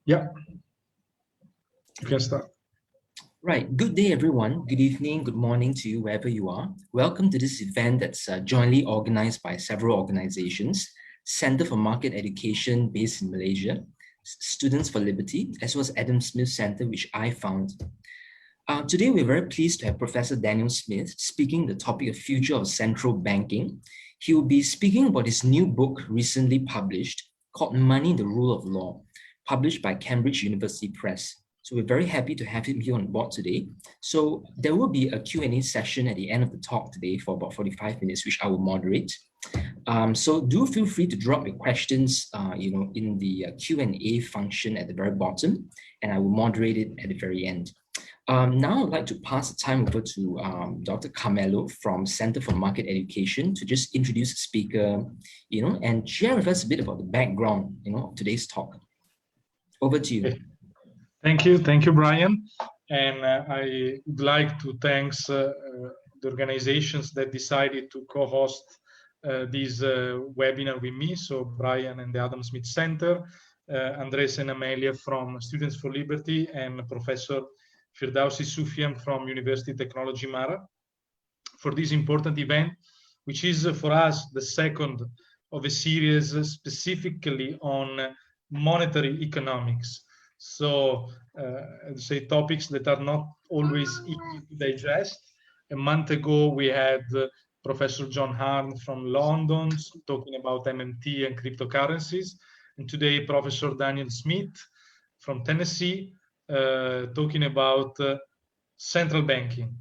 Yeah, you can start. Right. Good day, everyone. Good evening, good morning to you, wherever you are. Welcome to this event that's jointly organized by several organizations, Center for Market Education based in Malaysia, Students for Liberty, as well as Adam Smith Center, which I found. Today, we're very pleased to have Professor Daniel Smith speaking the topic of future of central banking. He will be speaking about his new book recently published called Money, the Rule of Law, published by Cambridge University Press. So we're very happy to have him here on board today. So there will be a Q&A session at the end of the talk today for about 45 minutes, which I will moderate. So do feel free to drop your questions in the Q&A function at the very bottom, and I will moderate it at the very end. Now I'd like to pass the time over to Dr. Carmelo from Center for Market Education to just introduce the speaker, and share with us a bit about the background, of today's talk. Over to you. Thank you, Bryan. And I would like to thank the organizations that decided to co-host this webinar with me. So Bryan and the Adam Smith Center, Andres and Amelia from Students for Liberty, and Professor Firdausi Suffian from Universiti Teknologi Mara for this important event, which is for us the second of a series specifically on monetary economics. So, say topics that are not always easy to digest. A month ago, we had Professor John Harn from London talking about MMT and cryptocurrencies. And today, Professor Daniel Smith from Tennessee talking about central banking.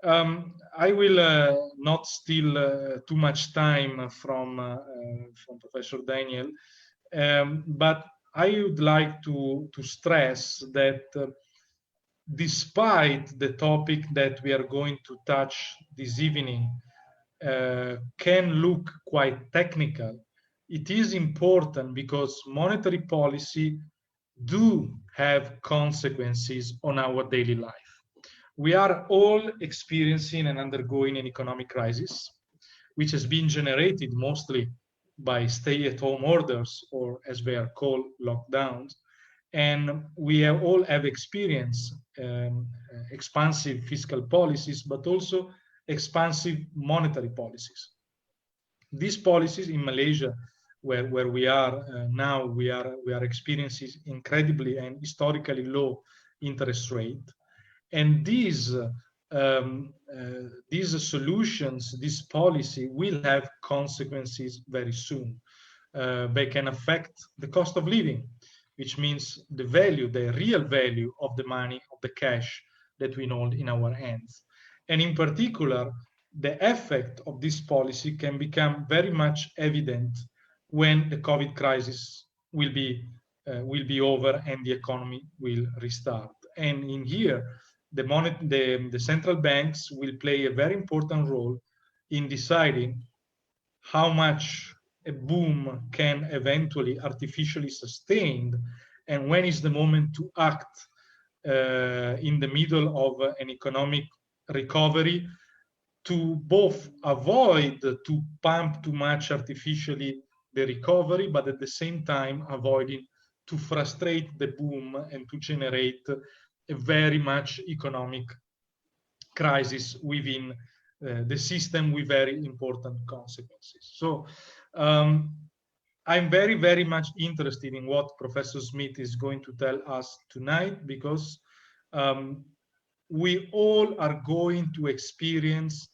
I will not steal too much time from Professor Daniel, but I would like to stress that despite the topic that we are going to touch this evening can look quite technical, it is important because monetary policy do have consequences on our daily life. We are all experiencing and undergoing an economic crisis, which has been generated mostly by stay-at-home orders, or as they are called, lockdowns. And we all have experienced expansive fiscal policies, but also expansive monetary policies. These policies in Malaysia, where we are now, we are experiencing incredibly and historically low interest rate. And these solutions, this policy will have consequences very soon. They can affect the cost of living, which means the value, the real value of the money, of the cash that we hold in our hands. And in particular, the effect of this policy can become very much evident when the COVID crisis will be over and the economy will restart. And in here, the central banks will play a very important role in deciding how much a boom can eventually artificially sustain, and when is the moment to act in the middle of an economic recovery to both avoid to pump too much artificially the recovery, but at the same time avoiding to frustrate the boom and to generate a very much economic crisis within the system with very important consequences. So I'm very, very much interested in what Professor Smith is going to tell us tonight, because we all are going to experience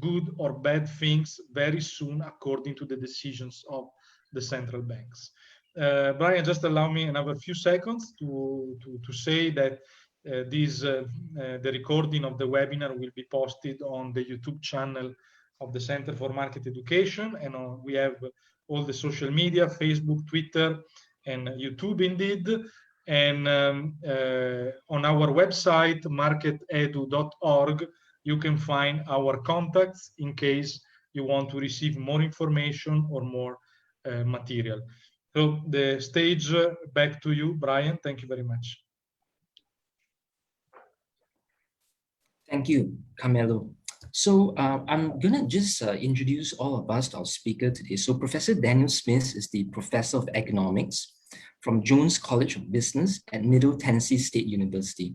good or bad things very soon according to the decisions of the central banks. Bryan, just allow me another few seconds to say that the recording of the webinar will be posted on the YouTube channel of the Center for Market Education, and we have all the social media, Facebook, Twitter, and YouTube indeed. And on our website, marketedu.org, you can find our contacts in case you want to receive more information or more material. So the stage back to you, Bryan. Thank you very much. Thank you, Carmelo. So I'm going to just introduce all of us to our speaker today. So Professor Daniel Smith is the Professor of Economics from Jones College of Business at Middle Tennessee State University.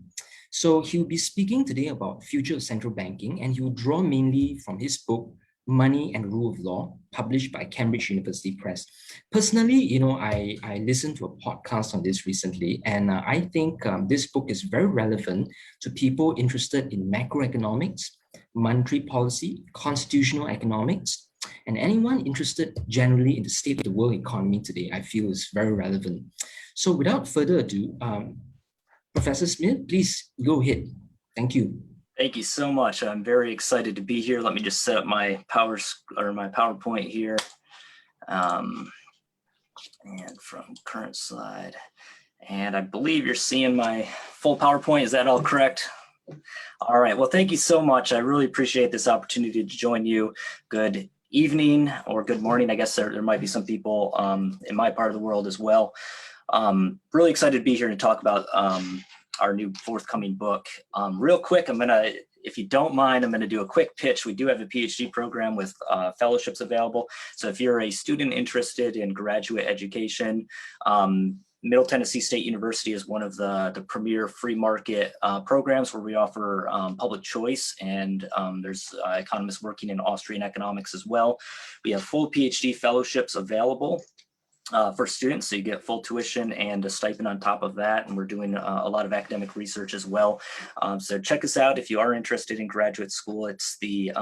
So he'll be speaking today about future of central banking, and he will draw mainly from his book, Money and Rule of Law, published by Cambridge University Press. Personally, I listened to a podcast on this recently, and I think this book is very relevant to people interested in macroeconomics, monetary policy, constitutional economics, and anyone interested generally in the state of the world economy today. I feel is very relevant. So without further ado, Professor Smith, please go ahead. Thank you. Thank you so much. I'm very excited to be here. Let me just set up my PowerPoint here. And from current slide. And I believe you're seeing my full PowerPoint. Is that all correct? All right. Well, thank you so much. I really appreciate this opportunity to join you. Good evening or good morning. I guess there might be some people in my part of the world as well. Really excited to be here to talk about our new forthcoming book. Real quick, if you don't mind, I'm going to do a quick pitch. We do have a PhD program with fellowships available. So if you're a student interested in graduate education, Middle Tennessee State University is one of the premier free market programs where we offer public choice, and there's economists working in Austrian economics as well. We have full PhD fellowships available for students, so you get full tuition and a stipend on top of that, and we're doing a lot of academic research as well. So check us out if you are interested in graduate school. It's the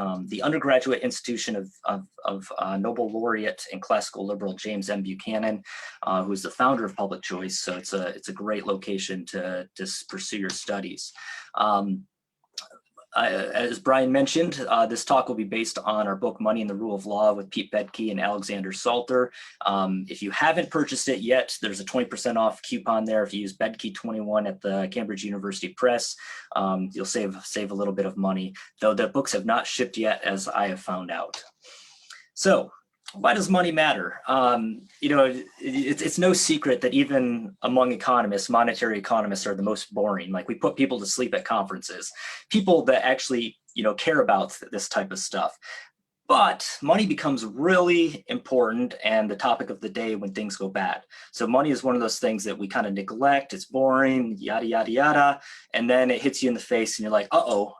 undergraduate institution of Nobel laureate and classical liberal James M. Buchanan, who is the founder of Public Choice. So it's a great location to pursue your studies. As Bryan mentioned, this talk will be based on our book, Money and the Rule of Law, with Pete Boettke and Alexander Salter. If you haven't purchased it yet, there's a 20% off coupon there. If you use Boettke21 at the Cambridge University Press, you'll save a little bit of money, though the books have not shipped yet, as I have found out. So, why does money matter? It's no secret that even among economists, monetary economists are the most boring. Like, we put people to sleep at conferences, people that actually, care about this type of stuff. But money becomes really important and the topic of the day when things go bad. So money is one of those things that we kind of neglect. It's boring, yada, yada, yada. And then it hits you in the face and you're like, uh-oh,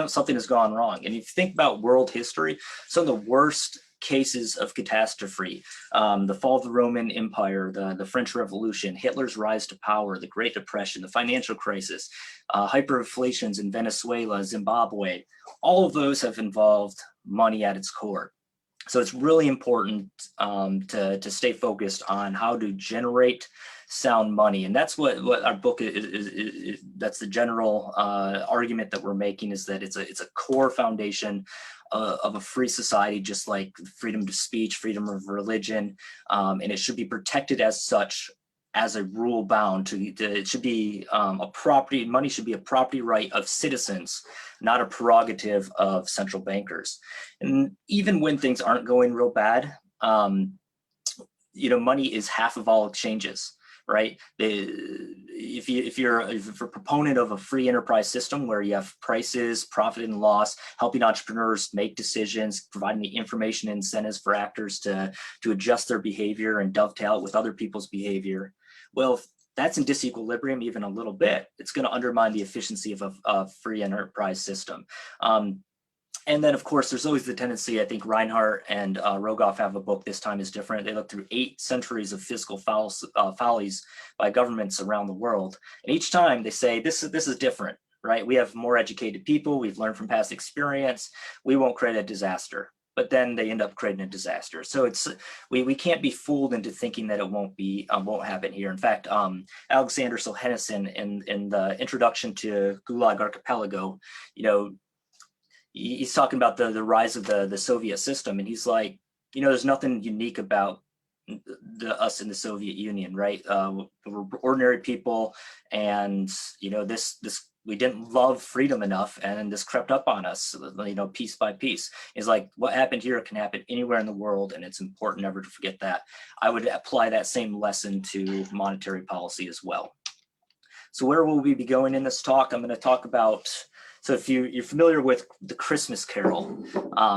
something has gone wrong. And if you think about world history, some of the worst cases of catastrophe, the fall of the Roman Empire, the French Revolution, Hitler's rise to power, the Great Depression, the financial crisis, hyperinflations in Venezuela, Zimbabwe, all of those have involved money at its core. So it's really important to stay focused on how to generate sound money. And that's what our book is. That's the general argument that we're making, is that it's a core foundation of a free society, just like freedom to speech, freedom of religion, and it should be protected as such, as a rule bound it should be money should be a property right of citizens, not a prerogative of central bankers. And even when things aren't going real bad, money is half of all exchanges, right? If you're a proponent of a free enterprise system where you have prices, profit and loss, helping entrepreneurs make decisions, providing the information and incentives for actors to adjust their behavior and dovetail it with other people's behavior, well, if that's in disequilibrium even a little bit, it's going to undermine the efficiency of a free enterprise system. And then, of course, there's always the tendency, I think Reinhardt and Rogoff have a book, This Time is Different. They look through 8 centuries of fiscal follies by governments around the world. And each time they say, this is different, right? We have more educated people. We've learned from past experience. We won't create a disaster. But then they end up creating a disaster. So we can't be fooled into thinking that it won't happen here. In fact, Alexander Solzhenitsyn in the introduction to Gulag Archipelago, he's talking about the rise of the Soviet system, and he's like, there's nothing unique about us in the Soviet Union, right? We're ordinary people, and we didn't love freedom enough, and this crept up on us, piece by piece. It's like, what happened here can happen anywhere in the world, and it's important never to forget that. I would apply that same lesson to monetary policy as well. So where will we be going in this talk? I'm going to talk about So if you're familiar with the Christmas Carol,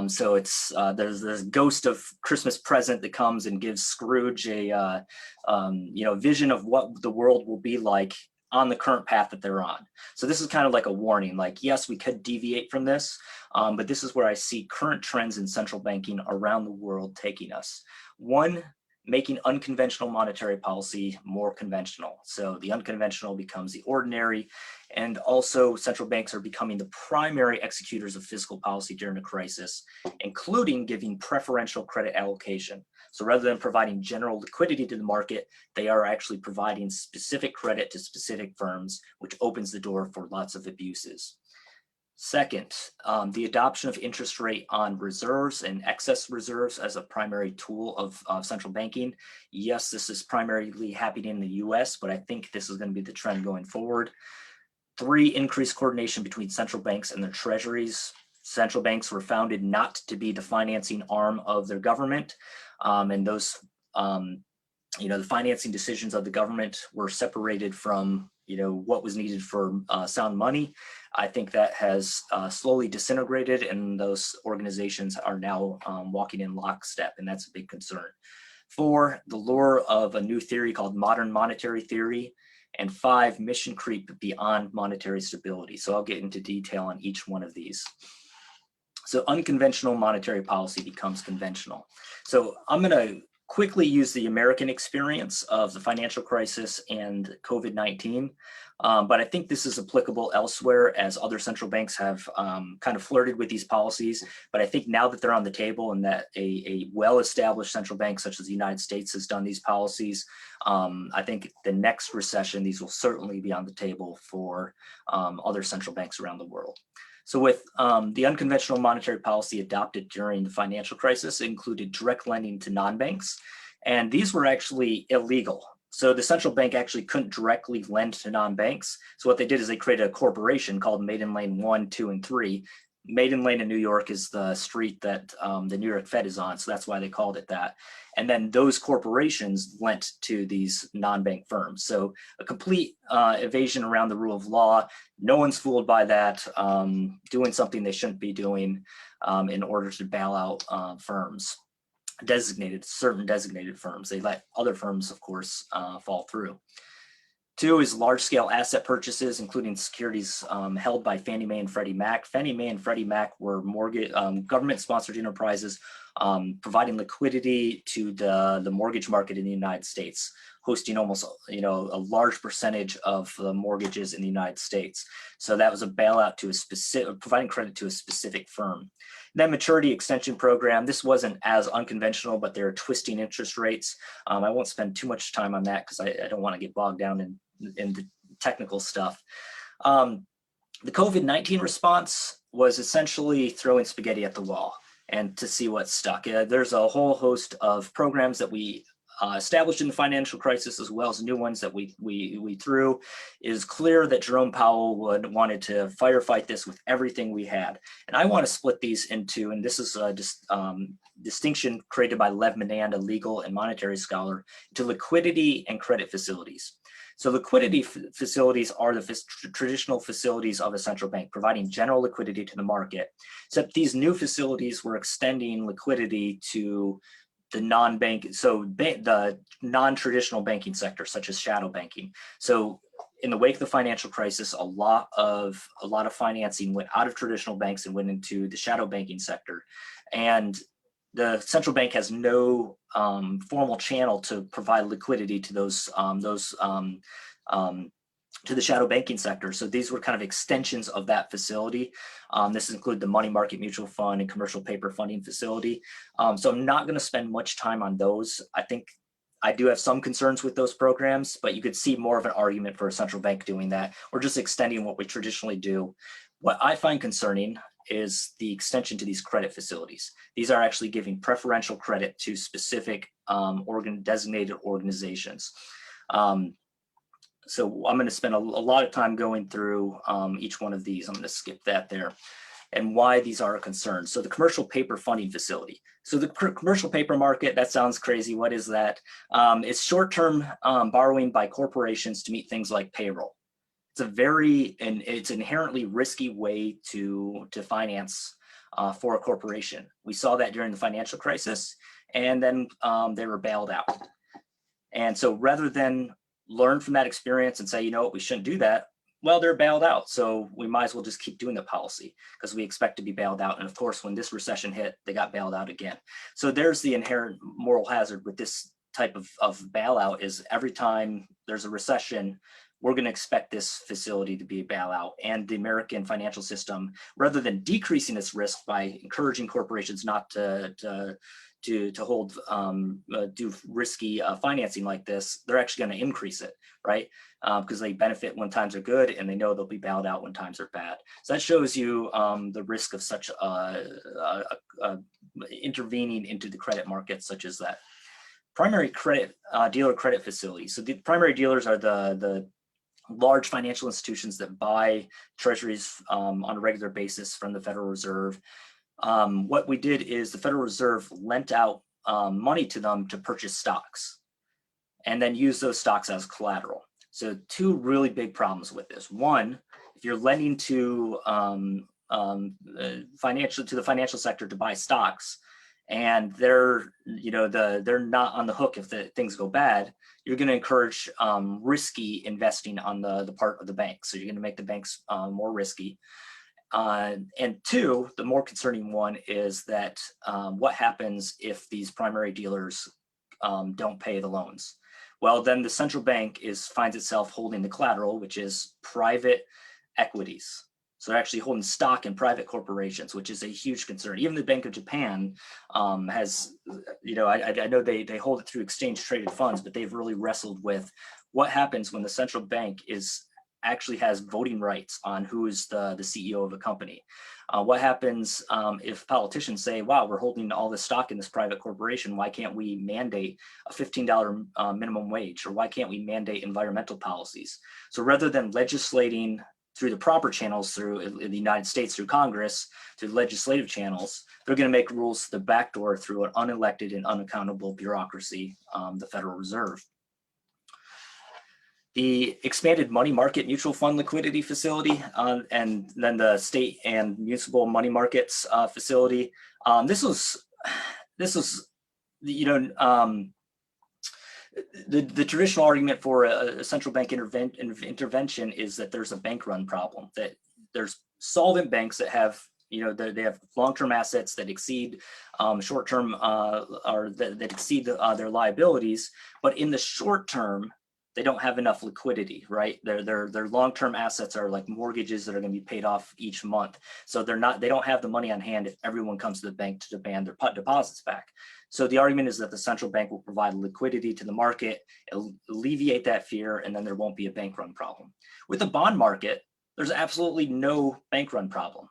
so it's there's this ghost of Christmas present that comes and gives Scrooge a vision of what the world will be like on the current path that they're on. So this is kind of like a warning, like, yes, we could deviate from this, but this is where I see current trends in central banking around the world taking us. One, making unconventional monetary policy more conventional. So the unconventional becomes the ordinary, and also central banks are becoming the primary executors of fiscal policy during a crisis, including giving preferential credit allocation. So rather than providing general liquidity to the market, they are actually providing specific credit to specific firms, which opens the door for lots of abuses. Second, the adoption of interest rate on reserves and excess reserves as a primary tool of central banking. Yes, this is primarily happening in the US, but I think this is going to be the trend going forward. Three, increased coordination between central banks and their treasuries. Central banks were founded not to be the financing arm of their government, and those, the financing decisions of the government were separated from what was needed for sound money. I think that has slowly disintegrated, and those organizations are now walking in lockstep, and that's a big concern. Four, the lure of a new theory called modern monetary theory. And five, mission creep beyond monetary stability. So I'll get into detail on each one of these. So unconventional monetary policy becomes conventional. So I'm going to quickly use the American experience of the financial crisis and COVID-19, but I think this is applicable elsewhere, as other central banks have kind of flirted with these policies. But I think now that they're on the table and that a well-established central bank such as the United States has done these policies, I think the next recession, these will certainly be on the table for other central banks around the world. So with the unconventional monetary policy adopted during the financial crisis, it included direct lending to non-banks, and these were actually illegal. So the central bank actually couldn't directly lend to non-banks. So what they did is they created a corporation called Maiden Lane 1, 2, and 3. Maiden Lane in New York is the street that the New York Fed is on, so that's why they called it that. And then those corporations lent to these non-bank firms. So a complete evasion around the rule of law. No one's fooled by that, doing something they shouldn't be doing in order to bail out firms, certain designated firms. They let other firms, of course, fall through. Two is large-scale asset purchases, including securities held by Fannie Mae and Freddie Mac. Fannie Mae and Freddie Mac were government-sponsored enterprises providing liquidity to the mortgage market in the United States, hosting almost a large percentage of the mortgages in the United States. So that was a bailout to a specific, providing credit to a specific firm. Then maturity extension program. This wasn't as unconventional, but they're twisting interest rates. I won't spend too much time on that because I don't want to get bogged down in the technical stuff. The COVID-19 response was essentially throwing spaghetti at the wall and to see what stuck. There's a whole host of programs that we established in the financial crisis, as well as new ones that we threw. It is clear that Jerome Powell wanted to firefight this with everything we had. And I want to split these into, and this is a distinction created by Lev Menand, a legal and monetary scholar, to liquidity and credit facilities. So liquidity facilities are the traditional facilities of a central bank, providing general liquidity to the market, except these new facilities were extending liquidity to the non-bank, the non-traditional banking sector, such as shadow banking. So in the wake of the financial crisis, a lot of financing went out of traditional banks and went into the shadow banking sector. And the central bank has no formal channel to provide liquidity to to the shadow banking sector. So these were kind of extensions of that facility. This include the money market mutual fund and commercial paper funding facility. So I'm not going to spend much time on those. I think I do have some concerns with those programs, but you could see more of an argument for a central bank doing that, or just extending what we traditionally do. What I find concerning is the extension to these credit facilities. These are actually giving preferential credit to specific designated organizations. So I'm going to spend a lot of time going through each one of these. I'm going to skip that there, and why these are a concern. So the commercial paper funding facility. So the commercial paper market, that sounds crazy. What is that? It's short-term borrowing by corporations to meet things like payroll. it's inherently risky way to finance for a corporation. We saw that during the financial crisis, and then they were bailed out. And so rather than learn from that experience and say, you know what, we shouldn't do that, well, they're bailed out, so we might as well just keep doing the policy because we expect to be bailed out. And of course, when this recession hit, they got bailed out again. So there's the inherent moral hazard with this type of bailout, is every time there's a recession, we're going to expect this facility to be a bailout. And the American financial system, rather than decreasing its risk by encouraging corporations not to hold do risky financing like this, they're actually going to increase it, right? Because they benefit when times are good, and they know they'll be bailed out when times are bad. So that shows you the risk of such intervening into the credit market, such as that. Primary credit dealer credit facilities. So the primary dealers are the large financial institutions that buy treasuries on a regular basis from the Federal Reserve. What we did is the Federal Reserve lent out money to them to purchase stocks and then use those stocks as collateral. So two really big problems with this. One, if you're lending to the financial sector to buy stocks, and they're not on the hook if things go bad, you're going to encourage risky investing on the part of the bank. So you're going to make the banks more risky. And two, the more concerning one is that what happens if these primary dealers don't pay the loans? Well, then the central bank finds itself holding the collateral, which is private equities. So they're actually holding stock in private corporations, which is a huge concern. Even the Bank of Japan has, I know they hold it through exchange traded funds, but they've really wrestled with what happens when the central bank actually has voting rights on who is the CEO of a company. What happens if politicians say, wow, we're holding all this stock in this private corporation, why can't we mandate a $15 minimum wage? Or why can't we mandate environmental policies? So rather than legislating through the proper channels, in the United States through Congress, through legislative channels, they're going to make rules the back door through an unelected and unaccountable bureaucracy, the Federal Reserve. The expanded money market mutual fund liquidity facility, and then the state and municipal money markets facility. This was the traditional argument for a central bank intervention is that there's a bank run problem, that there's solvent banks that have, they have long-term assets that exceed short-term or that exceed their liabilities, but in the short term, they don't have enough liquidity, right? Their long-term assets are like mortgages that are going to be paid off each month. So they don't have the money on hand if everyone comes to the bank to demand their deposits back. So the argument is that the central bank will provide liquidity to the market, alleviate that fear, and then there won't be a bank run problem. With the bond market, there's absolutely no bank run problem,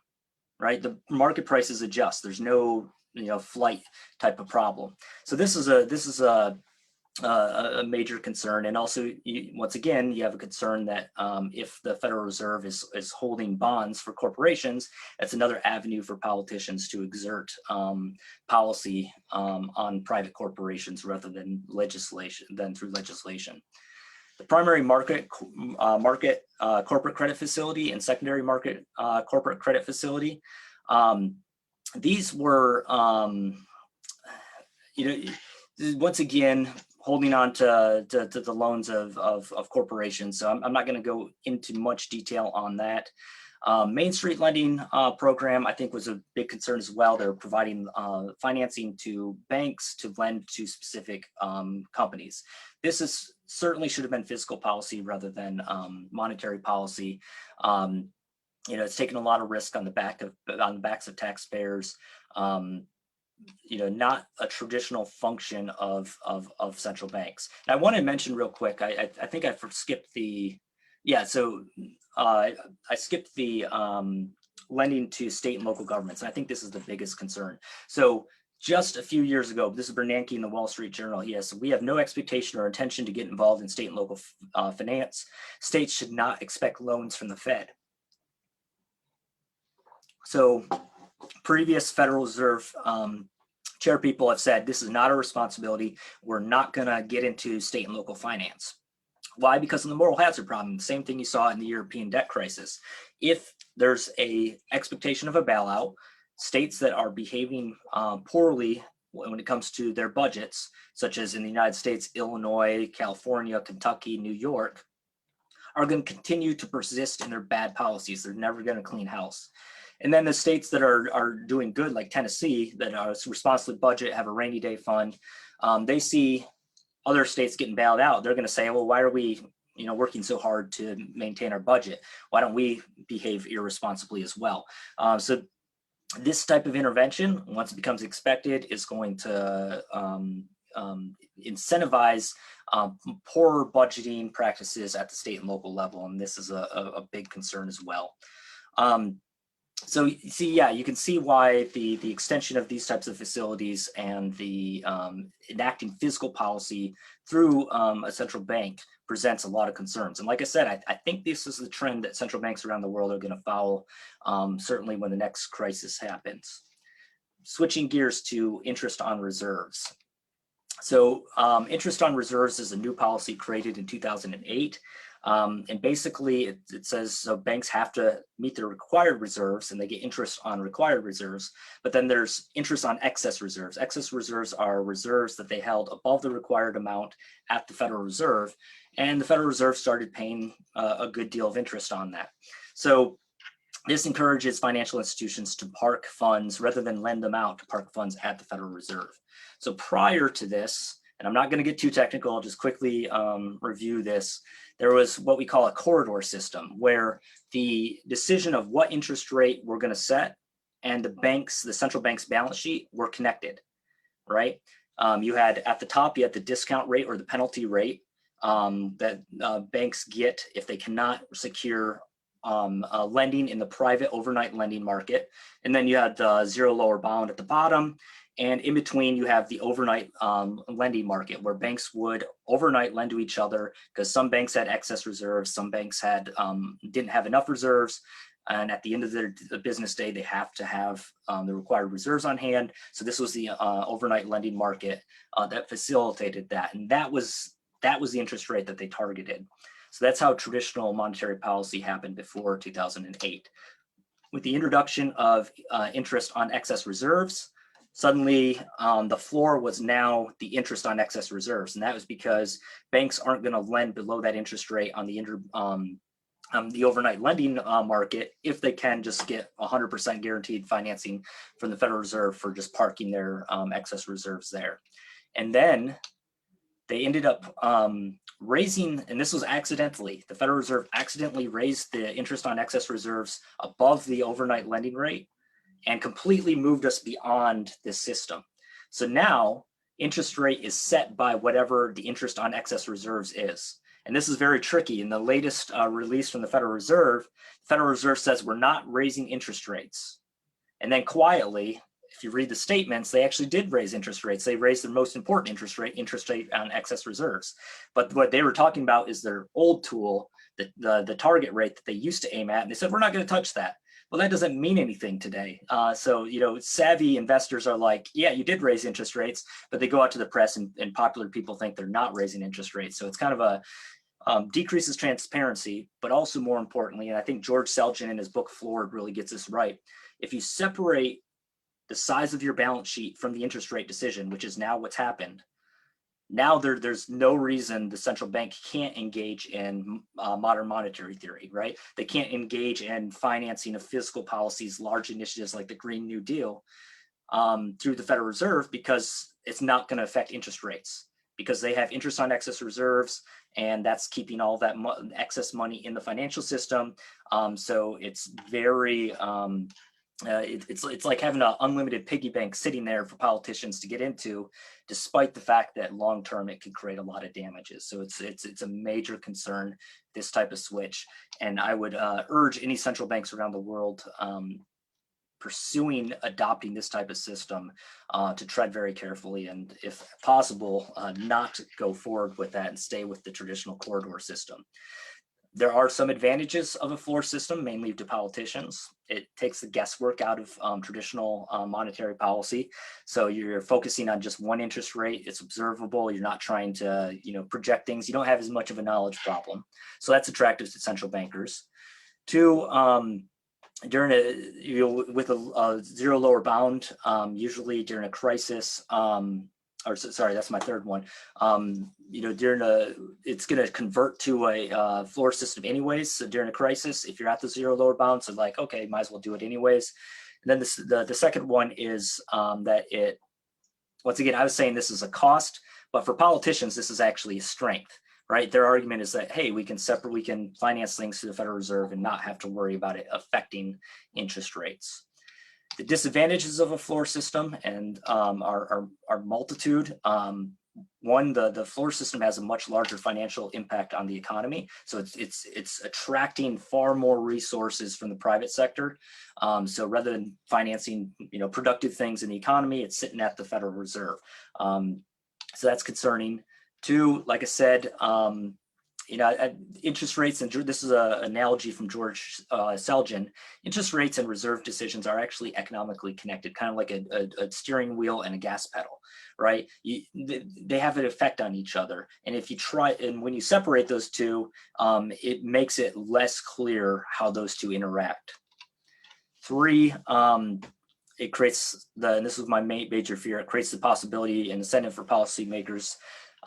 right? The market prices adjust. There's no flight type of problem. So this is a major concern. And also, once again, you have a concern that if the Federal Reserve is holding bonds for corporations, that's another avenue for politicians to exert policy on private corporations rather than through legislation. The primary market corporate credit facility and secondary market corporate credit facility. These were, once again, holding on to the loans of corporations. So I'm not going to go into much detail on that. Main Street lending program, I think, was a big concern as well. They're providing financing to banks to lend to specific companies. This certainly should have been fiscal policy rather than monetary policy. It's taken a lot of risk on the backs of taxpayers. Not a traditional function of central banks. And I want to mention real quick, I think I skipped the, I skipped the lending to state and local governments. And I think this is the biggest concern. So just a few years ago, this is Bernanke in the Wall Street Journal. Yes, we have no expectation or intention to get involved in state and local finance. States should not expect loans from the Fed. So previous Federal Reserve chair people have said this is not a responsibility. We're not going to get into state and local finance. Why? Because of the moral hazard problem. The same thing you saw in the European debt crisis. If there's a expectation of a bailout, states that are behaving poorly when it comes to their budgets, such as in the United States, Illinois, California, Kentucky, New York, are going to continue to persist in their bad policies. They're never going to clean house. And then the states that are doing good, like Tennessee, that are responsibly budget, have a rainy day fund, they see other states getting bailed out. They're going to say, well, why are we working so hard to maintain our budget? Why don't we behave irresponsibly as well? So this type of intervention, once it becomes expected, is going to incentivize poorer budgeting practices at the state and local level. And this is a big concern as well. So you see, yeah, you can see why the extension of these types of facilities and the enacting fiscal policy through a central bank presents a lot of concerns. And like I said, I think this is the trend that central banks around the world are going to follow, certainly when the next crisis happens. Switching gears to interest on reserves. So interest on reserves is a new policy created in 2008. And basically it says, so banks have to meet their required reserves and they get interest on required reserves, but then there's interest on excess reserves. Excess reserves are reserves that they held above the required amount at the Federal Reserve, and the Federal Reserve started paying a good deal of interest on that. So this encourages financial institutions to park funds rather than lend them out, to park funds at the Federal Reserve. So prior to this, and I'm not going to get too technical, I'll just quickly review this. There was what we call a corridor system, where the decision of what interest rate we're going to set and the central bank's balance sheet were connected, right? You had at the top, you had the discount rate or the penalty rate that banks get if they cannot secure lending in the private overnight lending market. And then you had the zero lower bound at the bottom. And in between, you have the overnight lending market, where banks would overnight lend to each other because some banks had excess reserves, some banks didn't have enough reserves. And at the end of the business day, they have to have the required reserves on hand. So this was the overnight lending market that facilitated that. And that was the interest rate that they targeted. So that's how traditional monetary policy happened before 2008. With the introduction of interest on excess reserves, suddenly the floor was now the interest on excess reserves. And that was because banks aren't going to lend below that interest rate on the overnight lending market if they can just get 100% guaranteed financing from the Federal Reserve for just parking their excess reserves there. And then they ended up raising, and this was accidentally, the Federal Reserve accidentally raised the interest on excess reserves above the overnight lending rate and completely moved us beyond this system. So now interest rate is set by whatever the interest on excess reserves is. And this is very tricky. In the latest release from the Federal Reserve says we're not raising interest rates. And then quietly, if you read the statements, they actually did raise interest rates. They raised the most important interest rate on excess reserves. But what they were talking about is their old tool, the target rate that they used to aim at. And they said, we're not going to touch that. Well, that doesn't mean anything today. So, savvy investors are like, yeah, you did raise interest rates, but they go out to the press and popular people think they're not raising interest rates. So it's kind of a decreases transparency, but also more importantly, and I think George Selgin in his book Floored really gets this right. If you separate the size of your balance sheet from the interest rate decision, which is now what's happened, now there's no reason the central bank can't engage in modern monetary theory, right? They can't engage in financing of fiscal policies, large initiatives like the Green New Deal through the Federal Reserve, because it's not going to affect interest rates, because they have interest on excess reserves, and that's keeping all that excess money in the financial system. So it's very it's like having an unlimited piggy bank sitting there for politicians to get into, despite the fact that long term it could create a lot of damages. So it's a major concern, this type of switch. And I would urge any central banks around the world pursuing adopting this type of system to tread very carefully, and if possible, not go forward with that and stay with the traditional corridor system. There are some advantages of a floor system, mainly to politicians. It takes the guesswork out of traditional monetary policy. So you're focusing on just one interest rate. It's observable. You're not trying to, project things. You don't have as much of a knowledge problem. So that's attractive to central bankers. Two, during with a zero lower bound, usually during a crisis, sorry, that's my third one. It's going to convert to a floor system anyways. So during a crisis, if you're at the zero lower bound, so like, okay, might as well do it anyways. And then the second one is that it, once again, I was saying this is a cost, but for politicians, this is actually a strength, right? Their argument is that, hey, we can finance things through the Federal Reserve and not have to worry about it affecting interest rates. The disadvantages of a floor system and are multitude. One, the floor system has a much larger financial impact on the economy. So it's attracting far more resources from the private sector. So rather than financing productive things in the economy, it's sitting at the Federal Reserve. So that's concerning. Two, like I said, interest rates, and this is an analogy from George Selgin, interest rates and reserve decisions are actually economically connected, kind of like a steering wheel and a gas pedal, right? They have an effect on each other. And if you when you separate those two, it makes it less clear how those two interact. Three, it creates and this was my major fear, it creates the possibility and incentive for policymakers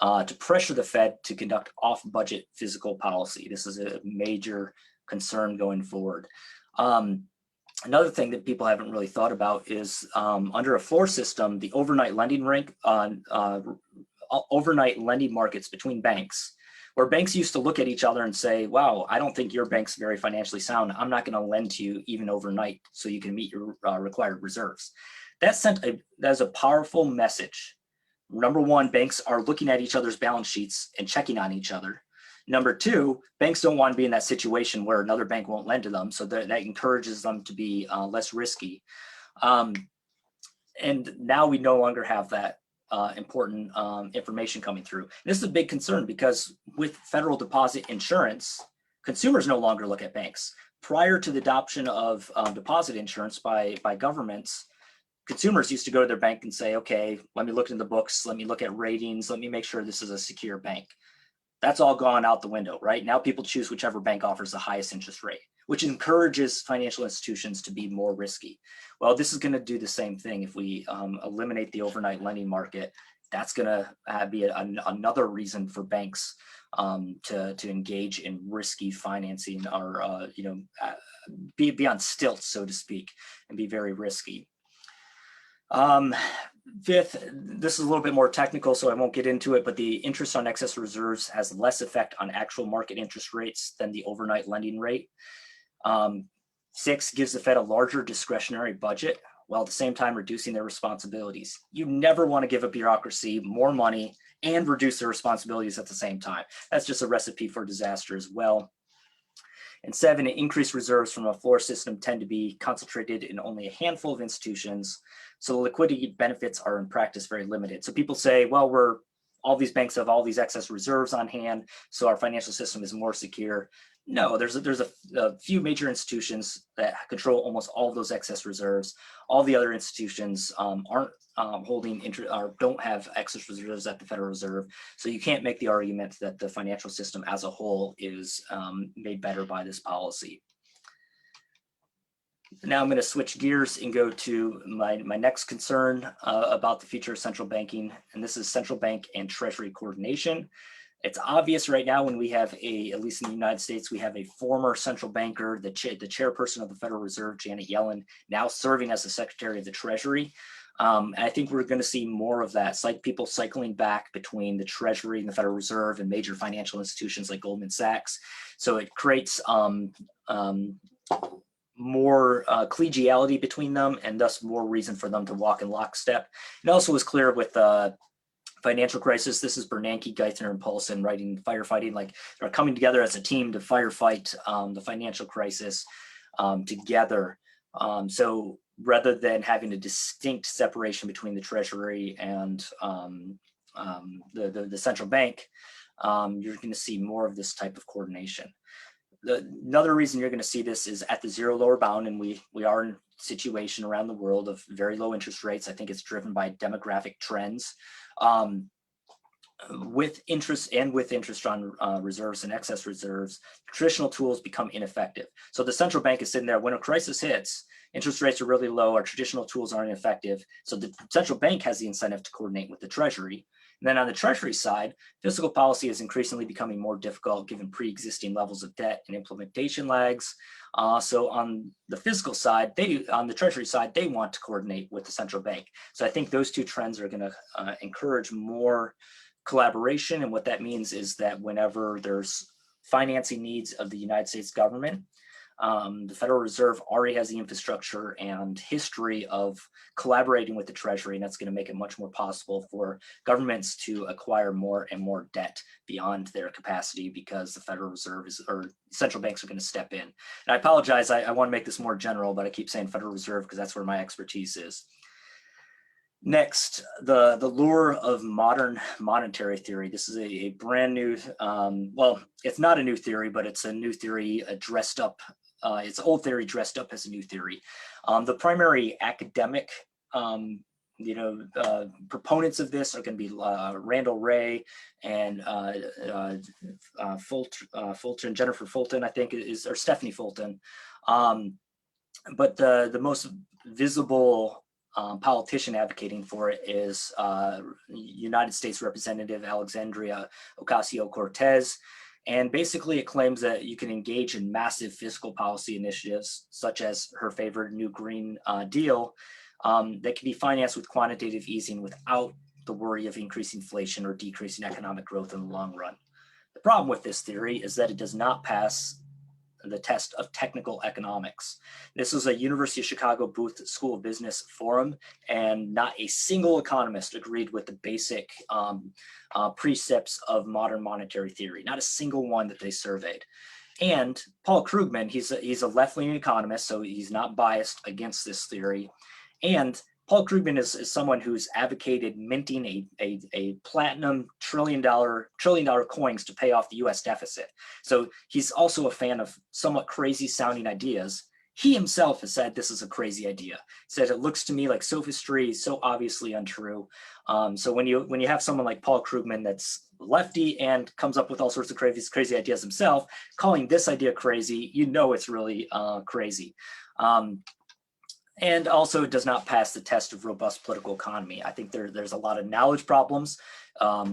to pressure the Fed to conduct off-budget fiscal policy. This is a major concern going forward. Another thing that people haven't really thought about is under a floor system, the overnight lending markets between banks, where banks used to look at each other and say, wow, I don't think your bank's very financially sound. I'm not going to lend to you even overnight so you can meet your required reserves. That's a powerful message. Number one, banks are looking at each other's balance sheets and checking on each other. Number two, banks don't want to be in that situation where another bank won't lend to them. So that encourages them to be less risky. And now we no longer have that important information coming through. This is a big concern because with federal deposit insurance, consumers no longer look at banks. Prior to the adoption of deposit insurance by governments, consumers used to go to their bank and say, okay, let me look in the books, let me look at ratings, let me make sure this is a secure bank. That's all gone out the window, right? Now people choose whichever bank offers the highest interest rate, which encourages financial institutions to be more risky. Well, this is going to do the same thing if we eliminate the overnight lending market. That's going to be another reason for banks to engage in risky financing or be on stilts, so to speak, and be very risky. Fifth, this is a little bit more technical, so I won't get into it, but the interest on excess reserves has less effect on actual market interest rates than the overnight lending rate. Six, gives the Fed a larger discretionary budget while at the same time reducing their responsibilities. You never want to give a bureaucracy more money and reduce their responsibilities at the same time. That's just a recipe for disaster as well. And seven, increased reserves from a floor system tend to be concentrated in only a handful of institutions. So the liquidity benefits are in practice very limited. So people say, well, all these banks have all these excess reserves on hand, so our financial system is more secure. No, there's a few major institutions that control almost all of those excess reserves. All the other institutions aren't holding interest or don't have excess reserves at the Federal Reserve. So you can't make the argument that the financial system as a whole is made better by this policy. Now I'm going to switch gears and go to my next concern about the future of central banking, and this is central bank and treasury coordination. It's obvious right now when we have at least in the United States, we have a former central banker, the chairperson of the Federal Reserve, Janet Yellen, now serving as the Secretary of the Treasury. And I think we're going to see more of that. It's like people cycling back between the Treasury and the Federal Reserve and major financial institutions like Goldman Sachs. So it creates more collegiality between them and thus more reason for them to walk in lockstep. It also was clear with financial crisis. This is Bernanke, Geithner, and Paulson writing Firefighting, like they're coming together as a team to firefight the financial crisis together. So rather than having a distinct separation between the Treasury and the central bank, you're going to see more of this type of coordination. another reason you're going to see this is at the zero lower bound, and we are in a situation around the world of very low interest rates. I think it's driven by demographic trends. With interest on reserves and excess reserves, traditional tools become ineffective. So the central bank is sitting there when a crisis hits, interest rates are really low, our traditional tools aren't effective. So the central bank has the incentive to coordinate with the Treasury. And then on the Treasury side, fiscal policy is increasingly becoming more difficult given pre-existing levels of debt and implementation lags. So on the fiscal side, on the Treasury side, they want to coordinate with the central bank. So I think those two trends are going to encourage more collaboration. And what that means is that whenever there's financing needs of the United States government, the Federal Reserve already has the infrastructure and history of collaborating with the Treasury, and that's going to make it much more possible for governments to acquire more and more debt beyond their capacity, because the Federal Reserve or central banks are going to step in. And I apologize, I want to make this more general, but I keep saying Federal Reserve because that's where my expertise is. Next, the lure of modern monetary theory. This is a brand new, well, it's not a new theory, but it's a new theory dressed up. It's old theory dressed up as a new theory. The primary academic, proponents of this are going to be Randall Wray and Fulton, Jennifer Fulton, I think or Stephanie Fulton. But the most visible politician advocating for it is United States Representative Alexandria Ocasio-Cortez. And basically it claims that you can engage in massive fiscal policy initiatives, such as her favorite New Green Deal, that can be financed with quantitative easing without the worry of increasing inflation or decreasing economic growth in the long run. The problem with this theory is that it does not pass the test of technical economics. This was a University of Chicago Booth School of Business forum, and not a single economist agreed with the basic precepts of modern monetary theory, not a single one that they surveyed. And Paul Krugman, he's a left-leaning economist, so he's not biased against this theory. And Paul Krugman is someone who's advocated minting a platinum trillion dollar coins to pay off the US deficit. So he's also a fan of somewhat crazy sounding ideas. He himself has said this is a crazy idea. He said, it looks to me like sophistry, so obviously untrue. So when you have someone like Paul Krugman that's lefty and comes up with all sorts of crazy ideas himself, calling this idea crazy, you know it's really crazy. And also it does not pass the test of robust political economy. I think there's a lot of knowledge problems. How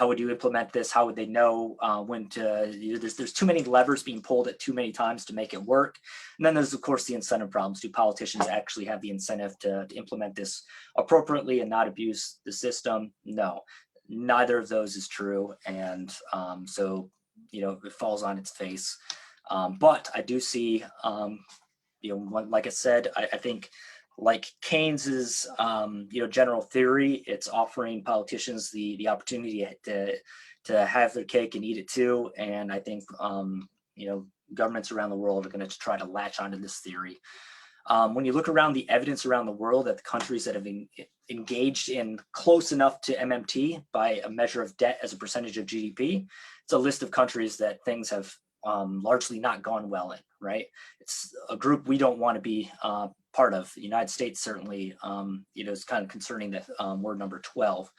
would you implement this? How would they know when to, there's too many levers being pulled at too many times to make it work. And then there's of course the incentive problems. Do politicians actually have the incentive to implement this appropriately and not abuse the system? No, neither of those is true. And so, it falls on its face. But I do see, like I said, I think like Keynes's, general theory, it's offering politicians the opportunity to have their cake and eat it too. And I think, governments around the world are going to try to latch onto this theory. When you look around the evidence around the world at the countries that have engaged in close enough to MMT by a measure of debt as a percentage of GDP, it's a list of countries that things have largely not gone well in, right? It's a group we don't want to be part of. The United States certainly, is kind of concerning that we're number 12.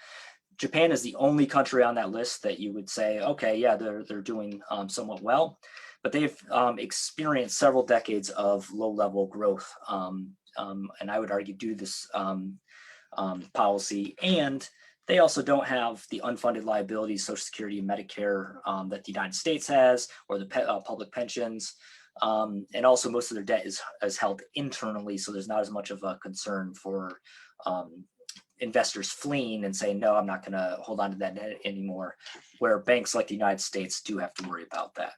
Japan is the only country on that list that you would say, okay, yeah, they're doing somewhat well, but they've experienced several decades of low-level growth, and I would argue due to this policy. And they also don't have the unfunded liabilities, Social Security and Medicare that the United States has, or the public pensions. And also most of their debt is held internally, so there's not as much of a concern for investors fleeing and saying, no, I'm not going to hold on to that debt anymore, where banks like the United States do have to worry about that.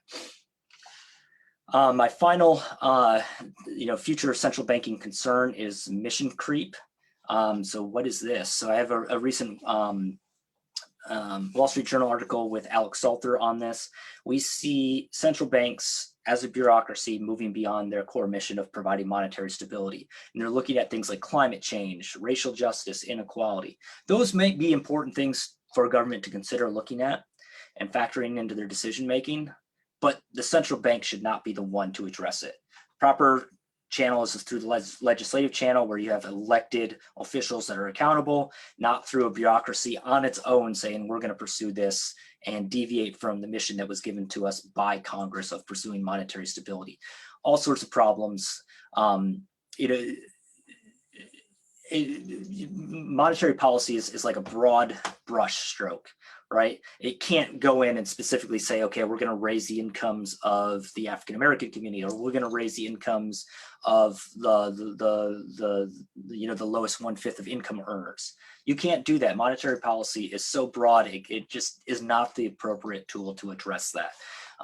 My final, future central banking concern is mission creep. So what is this? So I have a recent Wall Street Journal article with Alex Salter on this. We see central banks as a bureaucracy moving beyond their core mission of providing monetary stability. And they're looking at things like climate change, racial justice, inequality. Those may be important things for a government to consider looking at and factoring into their decision making. but the central bank should not be the one to address it. Proper channel is through the legislative channel, where you have elected officials that are accountable, not through a bureaucracy on its own saying we're going to pursue this and deviate from the mission that was given to us by Congress of pursuing monetary stability. All sorts of problems. Monetary policy is like a broad brush stroke, right? It can't go in and specifically say, okay, we're going to raise the incomes of the African American community, or we're going to raise the incomes of the lowest 1/5 of income earners. You can't do that. Monetary policy is so broad, it just is not the appropriate tool to address that.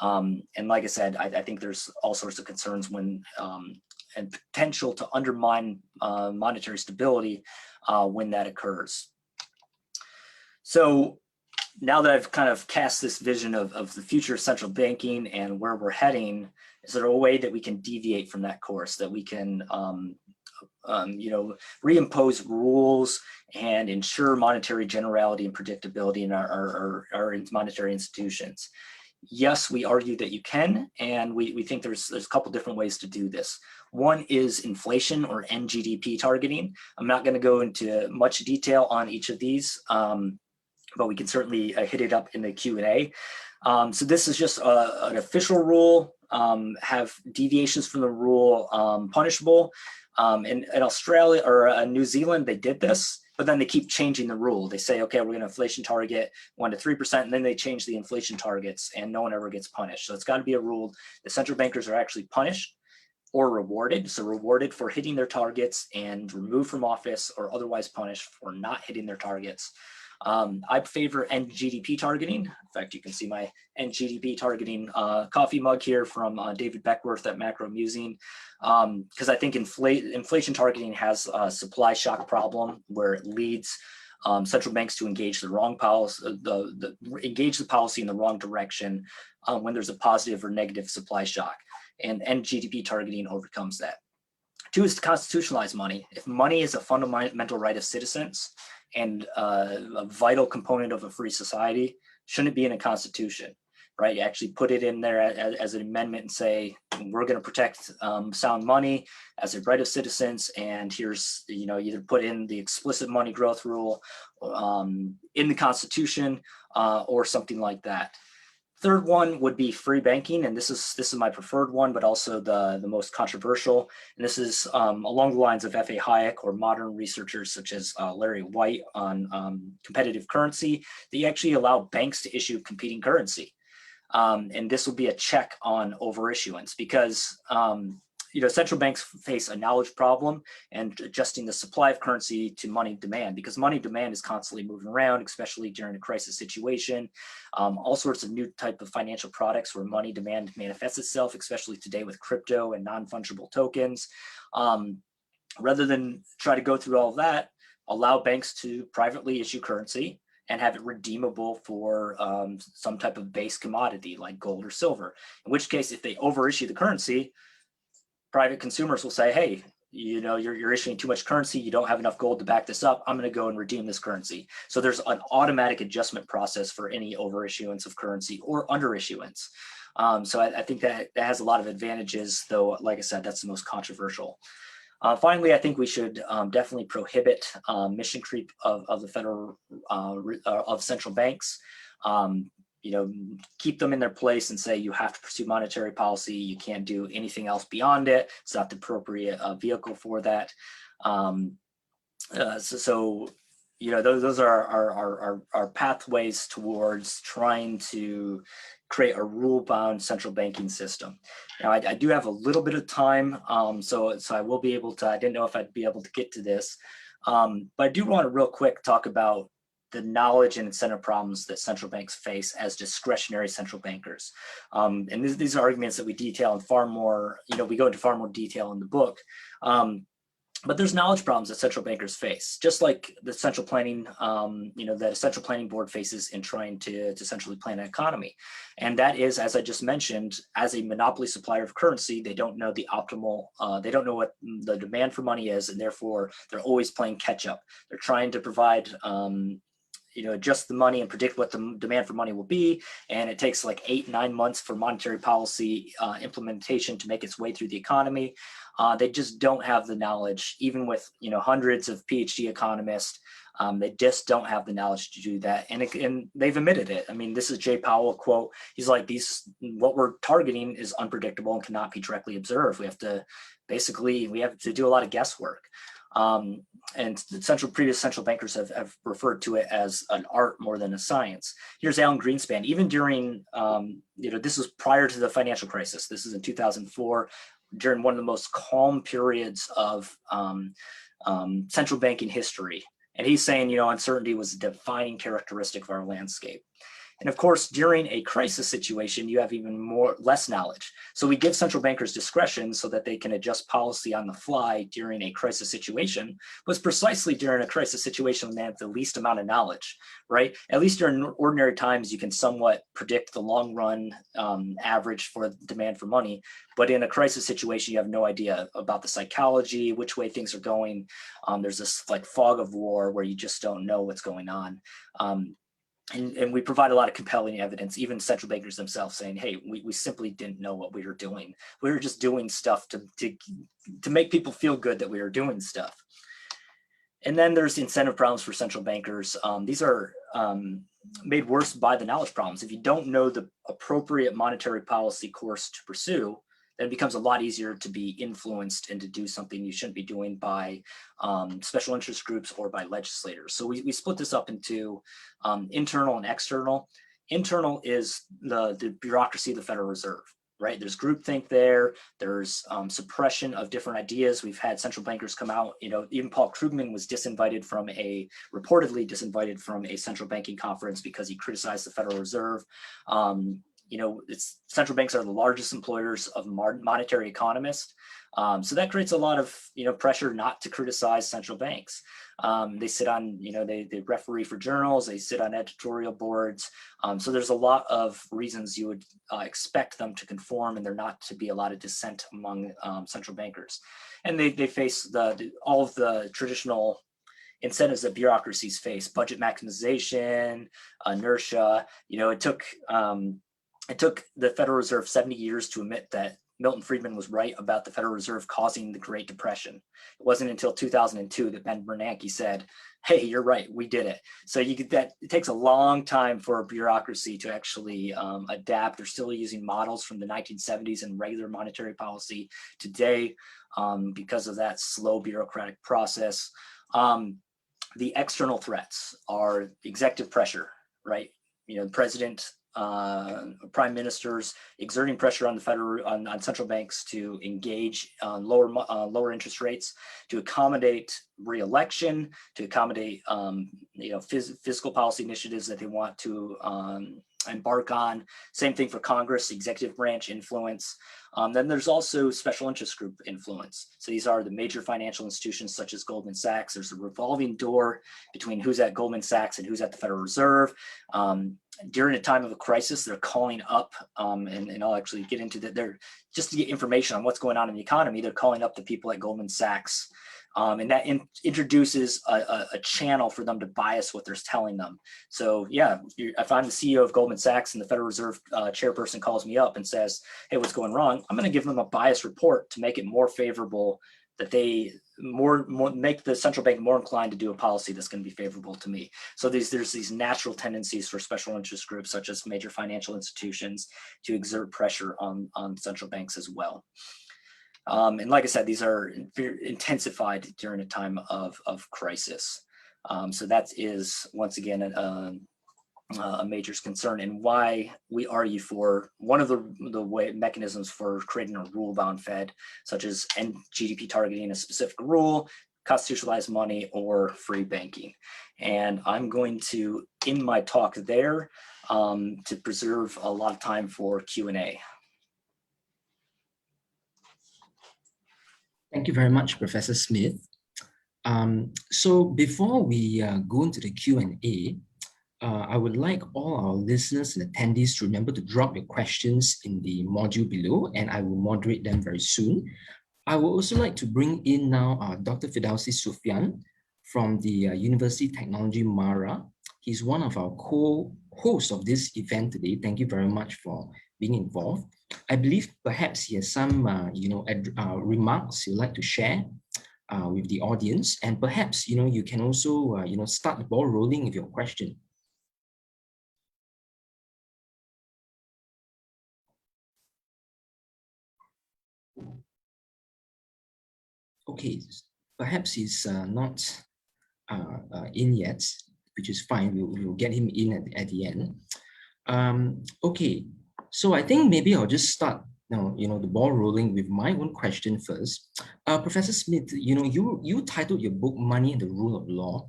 And like I said, I think there's all sorts of concerns when and potential to undermine monetary stability when that occurs. So now that I've kind of cast this vision of the future of central banking and where we're heading, is there a way that we can deviate from that course, that we can reimpose rules and ensure monetary generality and predictability in our monetary institutions? Yes, we argue that you can, and we think there's a couple different ways to do this. One is inflation or NGDP targeting. I'm not going to go into much detail on each of these, but we can certainly hit it up in the Q&A. So this is just an official rule, have deviations from the rule punishable. In Australia or New Zealand, they did this, but then they keep changing the rule. They say, okay, we're going to inflation target 1 to 3%, and then they change the inflation targets and no one ever gets punished. So it's got to be a rule. The central bankers are actually punished or rewarded. So rewarded for hitting their targets and removed from office, or otherwise punished for not hitting their targets. I favor NGDP targeting. In fact, you can see my NGDP targeting coffee mug here from David Beckworth at Macro Musing, because I think inflation targeting has a supply shock problem where it leads central banks to engage the wrong policy, engage the policy in the wrong direction when there's a positive or negative supply shock, and NGDP targeting overcomes that. 2 is to constitutionalize money. If money is a fundamental right of citizens and a vital component of a free society, shouldn't it be in a constitution, right? You actually put it in there as an amendment and say, we're going to protect sound money as a right of citizens, and here's, either put in the explicit money growth rule in the Constitution or something like that. Third one would be free banking, and this is my preferred one, but also the most controversial. And this is along the lines of F.A. Hayek or modern researchers such as Larry White on competitive currency. They actually allow banks to issue competing currency, and this will be a check on overissuance, because central banks face a knowledge problem and adjusting the supply of currency to money demand, because money demand is constantly moving around, especially during a crisis situation. All sorts of new type of financial products where money demand manifests itself, especially today with crypto and non-fungible tokens. Rather than try to go through all of that, allow banks to privately issue currency and have it redeemable for some type of base commodity like gold or silver. In which case, if they overissue the currency, private consumers will say, hey, you're issuing too much currency, you don't have enough gold to back this up, I'm going to go and redeem this currency. So there's an automatic adjustment process for any overissuance of currency or underissuance. So I think that has a lot of advantages, though, like I said, that's the most controversial. Finally, I think we should definitely prohibit mission creep of the federal, of central banks. Keep them in their place and say you have to pursue monetary policy. You can't do anything else beyond it. It's not the appropriate vehicle for that. Those are our pathways towards trying to create a rule-bound central banking system. Now, I do have a little bit of time, so I will be able to. I didn't know if I'd be able to get to this, but I do want to real quick talk about the knowledge and incentive problems that central banks face as discretionary central bankers. And these are arguments that we detail in far more, we go into far more detail in the book. But there's knowledge problems that central bankers face, just like the central planning, that a central planning board faces in trying to centrally plan an economy. And that is, as I just mentioned, as a monopoly supplier of currency, they don't know the optimal, they don't know what the demand for money is, and therefore they're always playing catch up. They're trying to provide adjust the money and predict what the demand for money will be. And it takes like 8-9 months for monetary policy implementation to make its way through the economy. They just don't have the knowledge, even with hundreds of PhD economists. They just don't have the knowledge to do that, and they've admitted it. I mean, this is Jay Powell quote. He's like, what we're targeting is unpredictable and cannot be directly observed. We have to do a lot of guesswork. And previous central bankers have referred to it as an art more than a science. Here's Alan Greenspan. Even during, this was prior to the financial crisis. This is in 2004, during one of the most calm periods of central banking history. And he's saying, uncertainty was a defining characteristic of our landscape. And of course, during a crisis situation, you have even less knowledge. So we give central bankers discretion so that they can adjust policy on the fly during a crisis situation. But it's precisely during a crisis situation when they have the least amount of knowledge, right? At least during ordinary times, you can somewhat predict the long run average for demand for money. But in a crisis situation, you have no idea about the psychology, which way things are going. There's this like fog of war where you just don't know what's going on. And we provide a lot of compelling evidence, even central bankers themselves saying, hey, we simply didn't know what we were doing. We were just doing stuff to make people feel good that we were doing stuff. And then there's the incentive problems for central bankers. These are made worse by the knowledge problems. If you don't know the appropriate monetary policy course to pursue, then it becomes a lot easier to be influenced and to do something you shouldn't be doing by special interest groups or by legislators. So we split this up into internal and external. Internal is the bureaucracy of the Federal Reserve, right? There's groupthink there. There's suppression of different ideas. We've had central bankers come out, even Paul Krugman was reportedly disinvited from a central banking conference because he criticized the Federal Reserve. Central banks are the largest employers of monetary economists. So that creates a lot of, pressure not to criticize central banks. They sit on, they referee for journals, they sit on editorial boards. So there's a lot of reasons you would expect them to conform and there not to be a lot of dissent among central bankers. And they face all of the traditional incentives that bureaucracies face: budget maximization, inertia. It took the Federal Reserve 70 years to admit that Milton Friedman was right about the Federal Reserve causing the Great Depression. It wasn't until 2002 that Ben Bernanke said, hey, you're right, we did it. So it takes a long time for a bureaucracy to actually adapt. They're still using models from the 1970s in regular monetary policy today because of that slow bureaucratic process. The external threats are executive pressure, right? The president, prime ministers exerting pressure on on central banks to engage on lower interest rates, to accommodate re-election, to accommodate fiscal policy initiatives that they want to embark on. Same thing for Congress, executive branch influence. Then there's also special interest group influence. So these are the major financial institutions such as Goldman Sachs. There's a revolving door between who's at Goldman Sachs and who's at the Federal Reserve. During a time of a crisis, they're calling up, and I'll actually get into that. They're just to get information on what's going on in the economy. They're calling up the people at Goldman Sachs, and that introduces a channel for them to bias what they're telling them. So yeah, if I'm the CEO of Goldman Sachs and the Federal Reserve chairperson calls me up and says, hey, what's going wrong? I'm going to give them a bias report to make it more favorable, that they make the central bank more inclined to do a policy that's going to be favorable to me. So there's these natural tendencies for special interest groups, such as major financial institutions, to exert pressure on central banks as well. And like I said, these are intensified during a time of crisis. So that is, once again, a major concern, and why we argue for one of the mechanisms for creating a rule-bound Fed, such as GDP targeting a specific rule, constitutionalized money, or free banking. And I'm going to end my talk there to preserve a lot of time for Q&A. Thank you very much, Professor Smith. So before we go into the Q&A, I would like all our listeners and attendees to remember to drop your questions in the module below, and I will moderate them very soon. I would also like to bring in now Dr. Firdausi Suffian from the Universiti Teknologi Mara. He's one of our co-hosts of this event today. Thank you very much for being involved. I believe perhaps he has some remarks he'd like to share with the audience, and perhaps you can also start the ball rolling with your question. Okay, perhaps he's not in yet, which is fine. We'll get him in at the end. Okay, so I think maybe I'll just start the ball rolling with my own question first. Professor Smith, you titled your book "Money and the Rule of Law."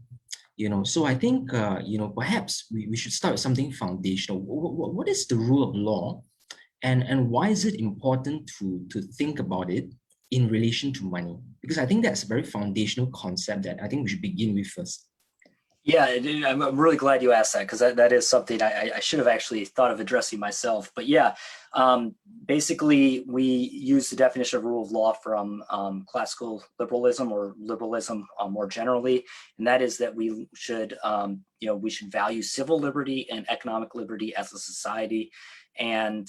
So I think perhaps we should start with something foundational. What is the rule of law, and why is it important to think about it in relation to money? Because I think that's a very foundational concept that I think we should begin with first. Yeah, I'm really glad you asked that, because that is something I should have actually thought of addressing myself. But yeah, basically we use the definition of rule of law from classical liberalism, or liberalism more generally, and that is that we should value civil liberty and economic liberty as a society, and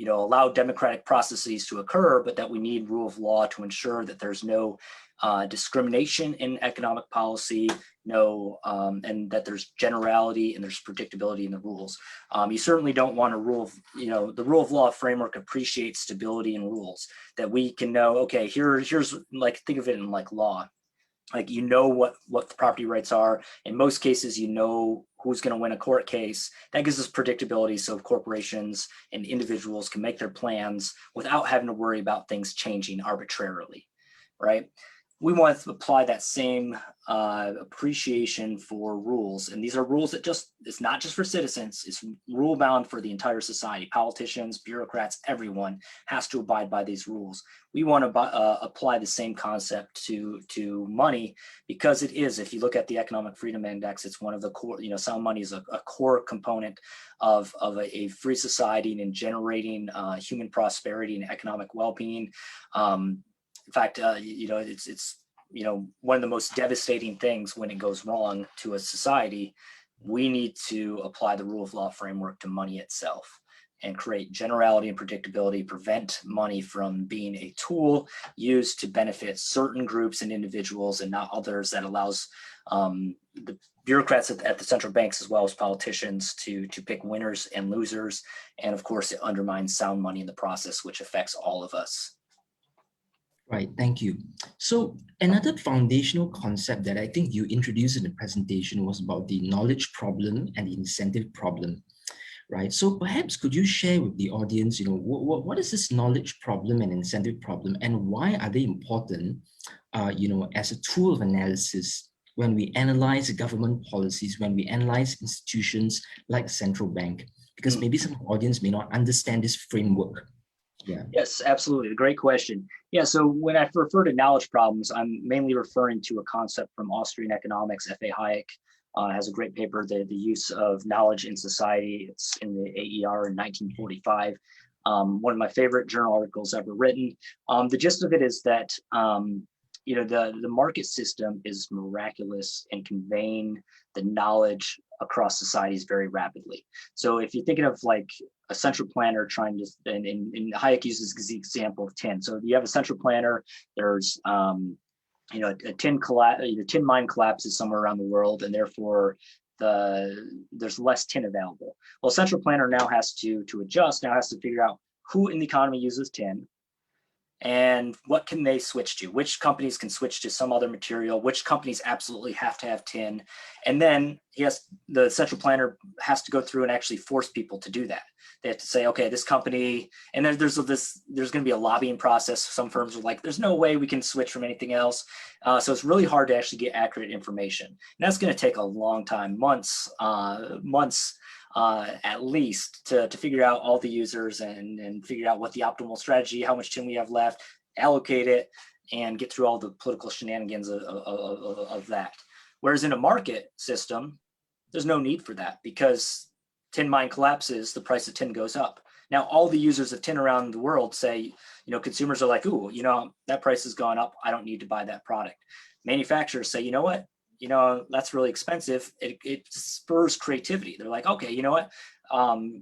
allow democratic processes to occur, but that we need rule of law to ensure that there's no discrimination in economic policy, and that there's generality and there's predictability in the rules. You certainly don't want a rule of, the rule of law framework appreciates stability in rules, that we can know, okay, here's like, think of it in like law, like, what the property rights are. In most cases, who's going to win a court case. That gives us predictability, so corporations and individuals can make their plans without having to worry about things changing arbitrarily, right? We want to apply that same appreciation for rules. And these are rules that it's not just for citizens, it's rule bound for the entire society. Politicians, bureaucrats, everyone has to abide by these rules. We want to apply the same concept to money, because it is, if you look at the Economic Freedom Index, it's one of the core, sound money is a core component of a free society and in generating human prosperity and economic well-being. In fact, it's one of the most devastating things when it goes wrong to a society. We need to apply the rule of law framework to money itself and create generality and predictability, prevent money from being a tool used to benefit certain groups and individuals and not others, that allows the bureaucrats at the central banks as well as politicians to pick winners and losers. And of course, it undermines sound money in the process, which affects all of us. Right, thank you. So another foundational concept that I think you introduced in the presentation was about the knowledge problem and the incentive problem, right? So perhaps could you share with the audience, what is this knowledge problem and incentive problem, and why are they important, as a tool of analysis when we analyze government policies, when we analyze institutions like central bank? Because maybe some audience may not understand this framework. Yeah. Yes, absolutely. Great question. Yeah, so when I refer to knowledge problems, I'm mainly referring to a concept from Austrian economics. F.A. Hayek has a great paper, the use of knowledge in society. It's in the AER in 1945. One of my favorite journal articles ever written. The gist of it is that the market system is miraculous in conveying the knowledge across societies very rapidly. So if you're thinking of like a central planner trying to, and Hayek uses the example of tin. So you have a central planner, there's a tin mine collapses somewhere around the world, and therefore there's less tin available. Well, central planner now has to adjust, now has to figure out who in the economy uses tin, and what can they switch to? Which companies can switch to some other material? Which companies absolutely have to have tin? And then the central planner has to go through and actually force people to do that. They have to say, okay, this company, and there's going to be a lobbying process. Some firms are like, there's no way we can switch from anything else. So it's really hard to actually get accurate information. And that's going to take a long time, months at least, to figure out all the users and figure out what the optimal strategy, how much tin we have left, allocate it, and get through all the political shenanigans of that. Whereas in a market system, there's no need for that, because tin mine collapses, the price of tin goes up. Now, all the users of tin around the world say, consumers are like, ooh, that price has gone up, I don't need to buy that product. Manufacturers say, you know what? you know, that's really expensive, it spurs creativity. They're like, okay, you know what?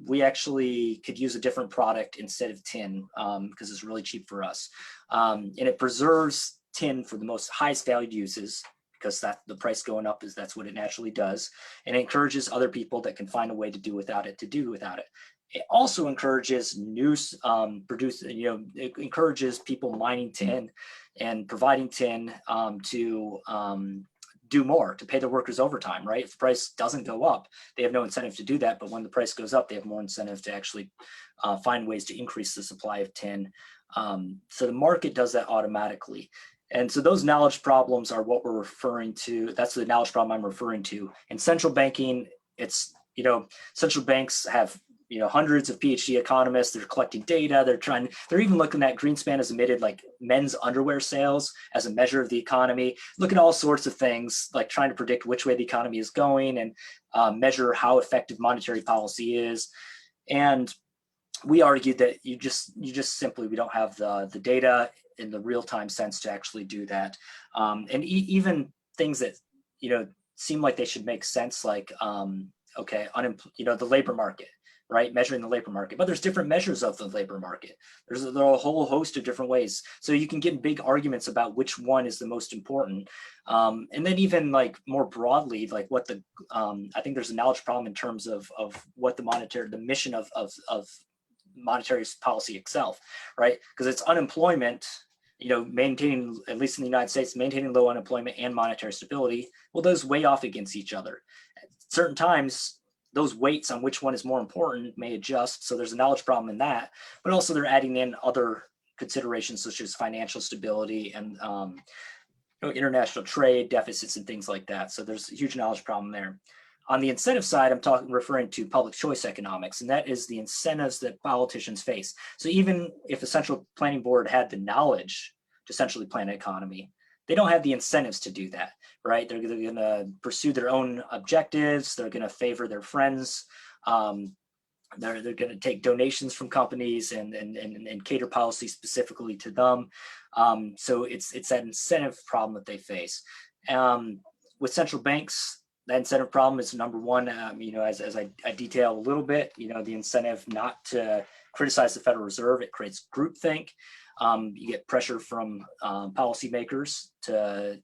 We actually could use a different product instead of tin because it's really cheap for us. And it preserves tin for the most highest valued uses, because that the price going up is that's what it naturally does. And it encourages other people that can find a way to do without it to do without it. It also encourages it encourages people mining tin and providing tin to do more, to pay their workers overtime, right? If the price doesn't go up, they have no incentive to do that. But when the price goes up, they have more incentive to actually find ways to increase the supply of tin. So the market does that automatically. And so those knowledge problems are what we're referring to. That's the knowledge problem I'm referring to. In central banking, it's, you know, central banks have, you know, hundreds of PhD economists. They're collecting data. They're even looking at Greenspan has admitted like men's underwear sales as a measure of the economy. Look at all sorts of things, like trying to predict which way the economy is going and measure how effective monetary policy is. And we argued that you just simply, we don't have the data in the real-time sense to actually do that. And even things that, you know, seem like they should make sense, like, okay, you know, the labor market, right? Measuring the labor market, but there's different measures of the labor market. There are a whole host of different ways. So you can get big arguments about which one is the most important. And then even like more broadly, like what the, I think there's a knowledge problem in terms of what the mission of monetary policy itself, right? Because it's unemployment, you know, maintaining, at least in the United States, maintaining low unemployment and monetary stability. Well, those weigh off against each other. At certain times, those weights on which one is more important may adjust. So there's a knowledge problem in that, but also they're adding in other considerations such as financial stability and you know, international trade deficits and things like that. So there's a huge knowledge problem there. On the incentive side, I'm referring to public choice economics, and that is the incentives that politicians face. So even if a central planning board had the knowledge to centrally plan an economy, they don't have the incentives to do that, right? They're going to pursue their own objectives. They're going to favor their friends. They're going to take donations from companies and cater policy specifically to them. So it's that incentive problem that they face. With central banks, that incentive problem is number one, you know, as I detail a little bit, you know, the incentive not to criticize the Federal Reserve, it creates groupthink. You get pressure from policymakers to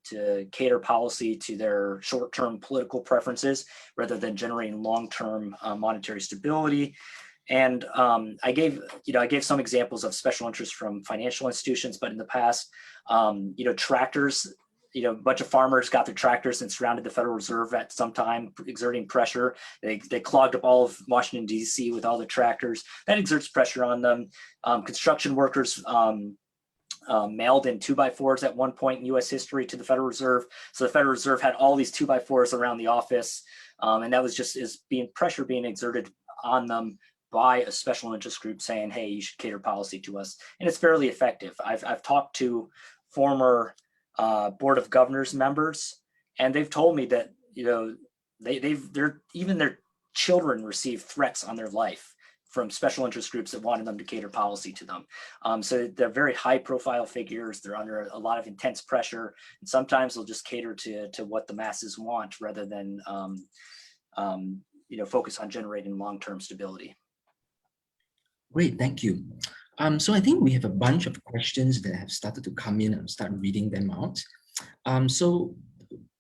cater policy to their short-term political preferences rather than generating long-term monetary stability. And I gave some examples of special interests from financial institutions, but in the past, you know, tractors, you know, a bunch of farmers got their tractors and surrounded the Federal Reserve at some time, exerting pressure. They clogged up all of Washington, D.C. with all the tractors. That exerts pressure on them. Construction workers mailed in 2x4s at one point in U.S. history to the Federal Reserve. So the Federal Reserve had all these 2x4s around the office. And that was just pressure being exerted on them by a special interest group saying, hey, you should cater policy to us. And it's fairly effective. I've talked to former Board of Governors members, and they've told me that, you know, even their children receive threats on their life from special interest groups that wanted them to cater policy to them. So they're very high profile figures. They're under a lot of intense pressure, and sometimes they'll just cater to what the masses want rather than you know, focus on generating long-term stability. Great, thank you. So I think we have a bunch of questions that have started to come in. I'll start reading them out. So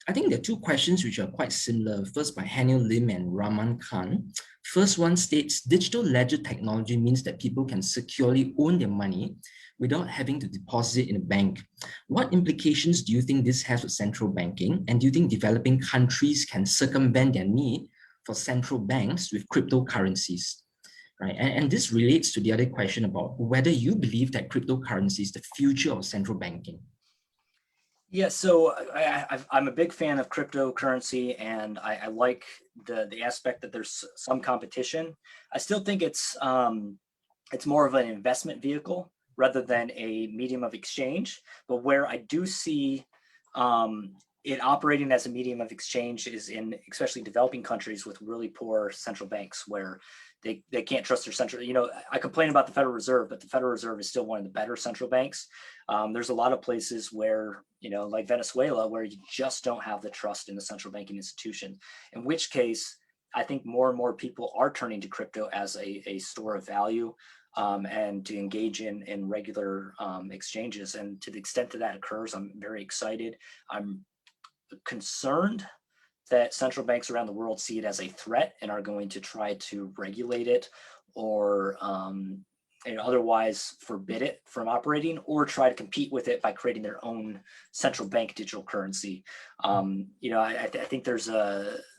I think there are two questions which are quite similar. First by Haniel Lim and Raman Khan. First one states, digital ledger technology means that people can securely own their money without having to deposit it in a bank. What implications do you think this has for central banking? And do you think developing countries can circumvent their need for central banks with cryptocurrencies? Right. And this relates to the other question about whether you believe that cryptocurrency is the future of central banking. Yeah, so I'm a big fan of cryptocurrency, and I like the aspect that there's some competition. I still think it's more of an investment vehicle rather than a medium of exchange. But where I do see it operating as a medium of exchange is in especially developing countries with really poor central banks where they can't trust their central, I complain about the Federal Reserve, but the Federal Reserve is still one of the better central banks. There's a lot of places where, like Venezuela, where you just don't have the trust in the central banking institution, in which case I think more and more people are turning to crypto as a store of value and to engage in regular exchanges. And to the extent that that occurs, I'm very excited. I'm concerned that central banks around the world see it as a threat and are going to try to regulate it or otherwise forbid it from operating, or try to compete with it by creating their own central bank digital currency. I think there's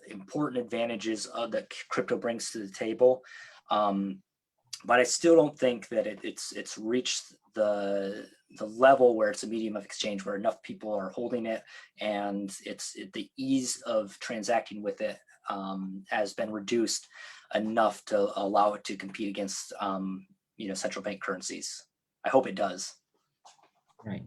important advantages that crypto brings to the table, but I still don't think that it's reached the level where it's a medium of exchange where enough people are holding it, and the ease of transacting with it has been reduced enough to allow it to compete against central bank currencies. I hope it does. Right.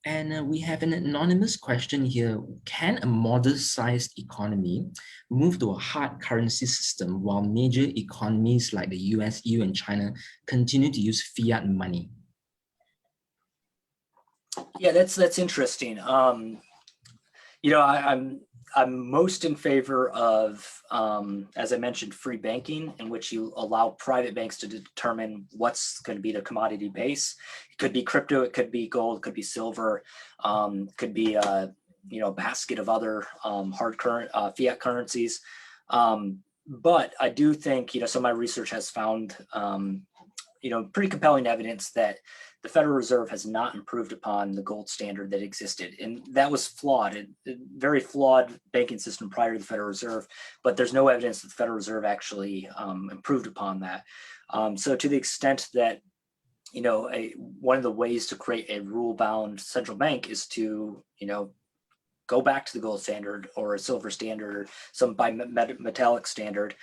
And we have an anonymous question here. Can a modest-sized economy move to a hard currency system while major economies like the US, EU, and China continue to use fiat money? Yeah, that's interesting. I'm most in favor of, as I mentioned, free banking, in which you allow private banks to determine what's going to be their commodity base. It could be crypto, it could be gold, it could be silver, could be a basket of other fiat currencies. But I do think some of my research has found pretty compelling evidence that the Federal Reserve has not improved upon the gold standard that existed. And that was flawed, a very flawed banking system prior to the Federal Reserve, but there's no evidence that the Federal Reserve actually improved upon that. So to the extent that, one of the ways to create a rule-bound central bank is to, go back to the gold standard or a silver standard or some bimetallic standard.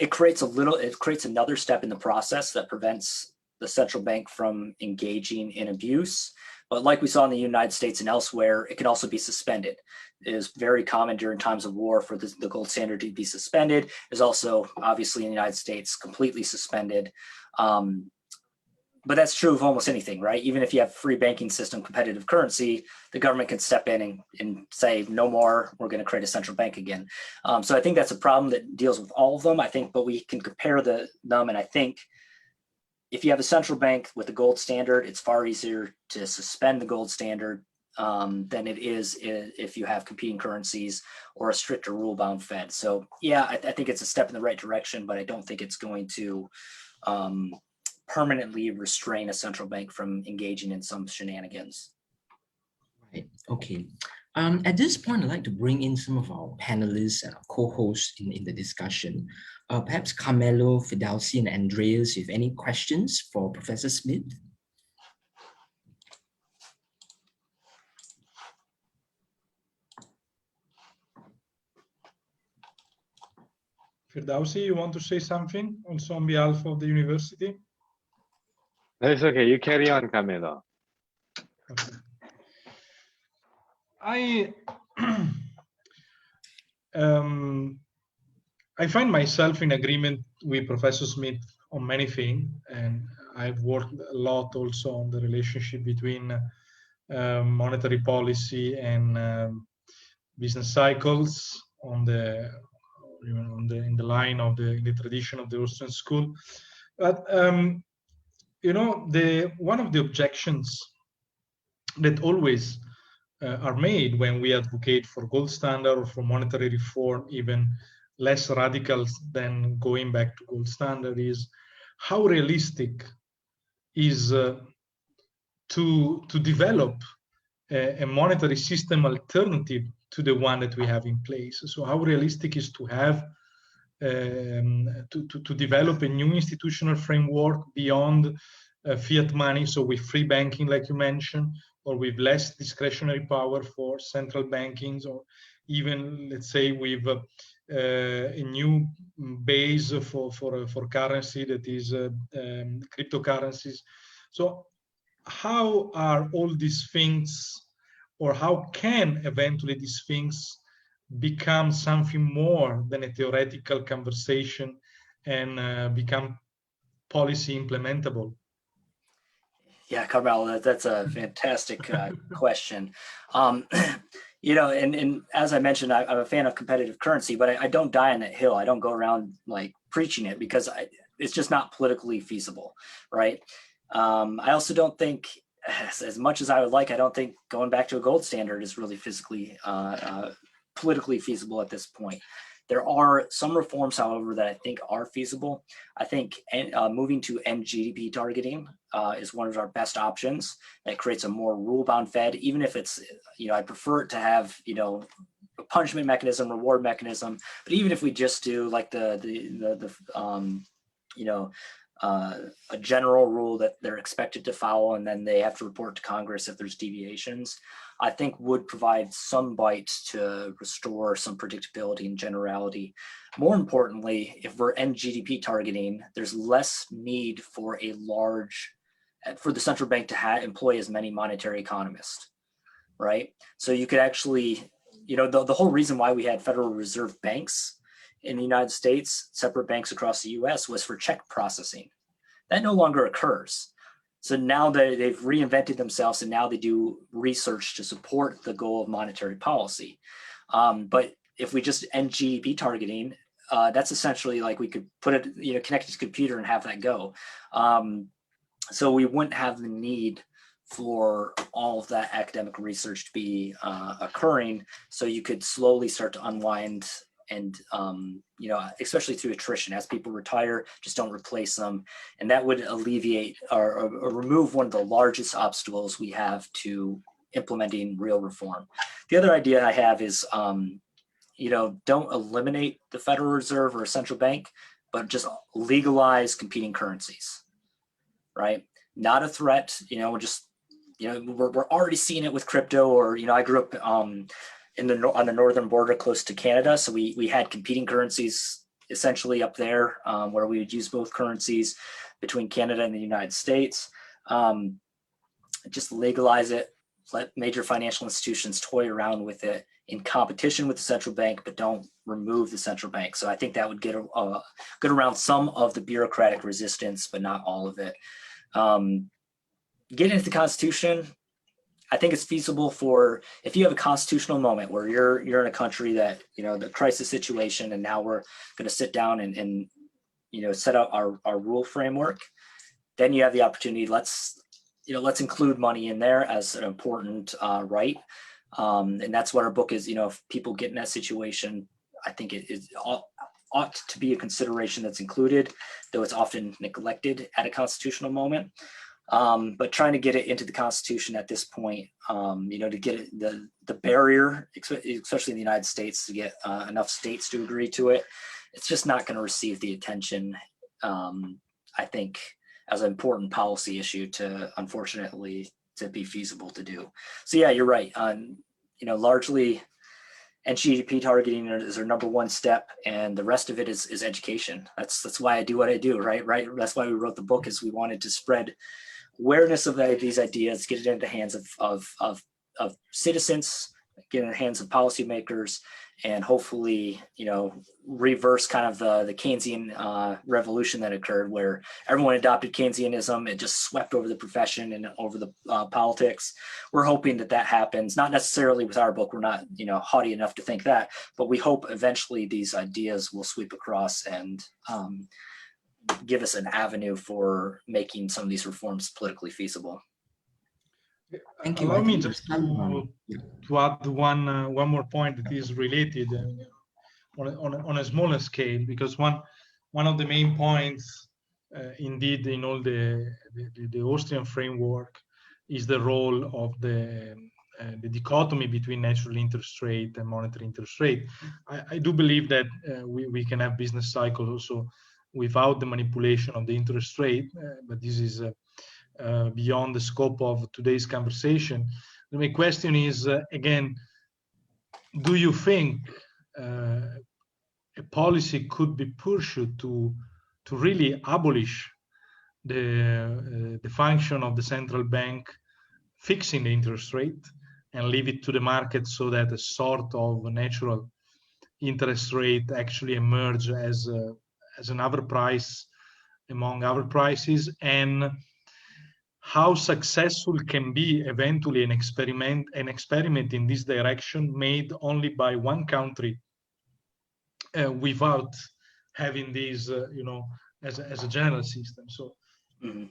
It creates another step in the process that prevents the central bank from engaging in abuse. But like we saw in the United States and elsewhere, it can also be suspended. It is very common during times of war for the gold standard to be suspended. It's also obviously in the United States completely suspended. But that's true of almost anything, right? Even if you have free banking system, competitive currency, the government can step in and say, no more, we're going to create a central bank again. So I think that's a problem that deals with all of them, but we can compare them. And I think if you have a central bank with a gold standard, it's far easier to suspend the gold standard than it is if you have competing currencies or a stricter rule-bound Fed. So yeah, I think it's a step in the right direction, but I don't think it's going to permanently restrain a central bank from engaging in some shenanigans. Right. Okay. At this point, I'd like to bring in some of our panelists and our co-hosts in the discussion. Perhaps Carmelo, Firdausi, and Andreas, if any questions for Professor Smith? Firdausi, you want to say something also on behalf of the university? That's okay. You carry on, Carmelo. Okay. I find myself in agreement with Professor Smith on many things, and I've worked a lot also on the relationship between monetary policy and business cycles in the line of the tradition of the Austrian school. But one of the objections that always are made when we advocate for gold standard or for monetary reform, even less radical than going back to gold standard, is how realistic is to develop a monetary system alternative to the one that we have in place. So how realistic is to have to develop a new institutional framework beyond fiat money, so with free banking, like you mentioned, or with less discretionary power for central bankings, or even, let's say, with a new base for currency that is cryptocurrencies. So how are all these things or how can eventually these things become something more than a theoretical conversation and become policy implementable? Yeah, Carmelo, that's a fantastic question. You know, and as I mentioned, I'm a fan of competitive currency, but I don't die on that hill. I don't go around like preaching it because it's just not politically feasible, right? I also don't think, as much as I would like, I don't think going back to a gold standard is really politically feasible at this point. There are some reforms, however, that I think are feasible. I think moving to end GDP targeting is one of our best options. That creates a more rule-bound Fed, even if it's, you know, I prefer it to have, you know, a punishment mechanism, reward mechanism. But even if we just do like you know, a general rule that they're expected to follow, and then they have to report to Congress if there's deviations, I think would provide some bite to restore some predictability and generality. More importantly, if we're end GDP targeting, there's less need for the central bank to employ as many monetary economists, right? So you could actually, you know, the whole reason why we had Federal Reserve banks in the United States, separate banks across the US, was for check processing. That no longer occurs. So now they've reinvented themselves, and now they do research to support the goal of monetary policy. But if we just end GDP targeting, that's essentially like we could put it, you know, connect it to the computer and have that go. So we wouldn't have the need for all of that academic research to be occurring. So you could slowly start to unwind, and you know, especially through attrition, as people retire, just don't replace them, and that would alleviate or remove one of the largest obstacles we have to implementing real reform. The other idea I have is, you know, don't eliminate the Federal Reserve or a central bank, but just legalize competing currencies, right? Not a threat, you know, just, you know, we're already seeing it with crypto, or, you know, I grew up on the northern border close to Canada. So we had competing currencies essentially up there, where we would use both currencies between Canada and the United States. Just legalize it, let major financial institutions toy around with it in competition with the central bank, but don't remove the central bank. So I think that would get around some of the bureaucratic resistance, but not all of it. Getting into the Constitution, I think it's feasible for, if you have a constitutional moment where you're in a country that, you know, the crisis situation, and now we're going to sit down and you know, set out our rule framework, then you have the opportunity, let's include money in there as an important right. And that's what our book is. You know, if people get in that situation, I think it ought to be a consideration that's included, though it's often neglected at a constitutional moment. But trying to get it into the Constitution at this point, you know, to get it, the barrier, especially in the United States, to get enough states to agree to it, it's just not going to receive the attention, I think, as an important policy issue to, unfortunately, to be feasible to do. So yeah, you're right. You know, largely, and GDP targeting is our number one step, and the rest of it is education. That's why I do what I do, right? That's why we wrote the book, is we wanted to spread awareness of these ideas, get it into the hands of citizens, get it in the hands of policymakers, and hopefully, you know, reverse kind of the Keynesian revolution that occurred, where everyone adopted Keynesianism. It just swept over the profession and over the politics. We're hoping that happens, not necessarily with our book. We're not, you know, haughty enough to think that, but we hope eventually these ideas will sweep across and give us an avenue for making some of these reforms politically feasible. Thank you. Allow me just to add one more point that is related on a smaller scale, because one of the main points, indeed, in all the Austrian framework, is the role of the dichotomy between natural interest rate and monetary interest rate. I do believe that we can have business cycles also without the manipulation of the interest rate, but this is beyond the scope of today's conversation. My question is, again, do you think a policy could be pursued to really abolish the function of the central bank fixing the interest rate, and leave it to the market so that a sort of natural interest rate actually emerge as another price among other prices, and how successful can be eventually an experiment in this direction made only by one country without having these, as a general system. So. Mm-hmm.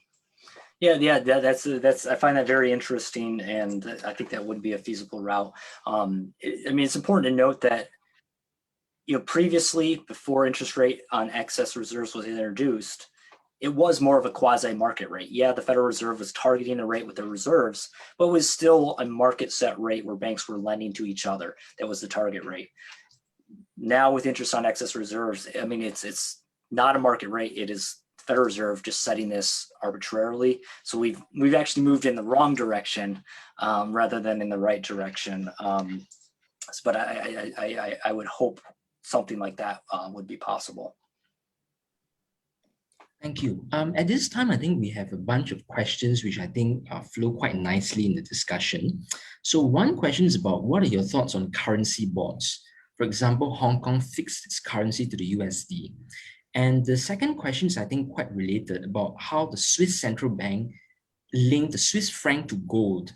Yeah, that's I find that very interesting, and I think that would be a feasible route. I mean, it's important to note that, previously, before interest rate on excess reserves was introduced, it was more of a quasi-market rate. Yeah, the Federal Reserve was targeting a rate with the reserves, but it was still a market set rate where banks were lending to each other. That was the target rate. Now with interest on excess reserves, I mean, it's not a market rate. It is Federal Reserve just setting this arbitrarily. So we've actually moved in the wrong direction rather than in the right direction. But I would hope something like that would be possible. Thank you. At this time, I think we have a bunch of questions which I think flow quite nicely in the discussion. So one question is about, what are your thoughts on currency boards? For example, Hong Kong fixed its currency to the USD. And the second question is, I think, quite related, about how the Swiss central bank linked the Swiss franc to gold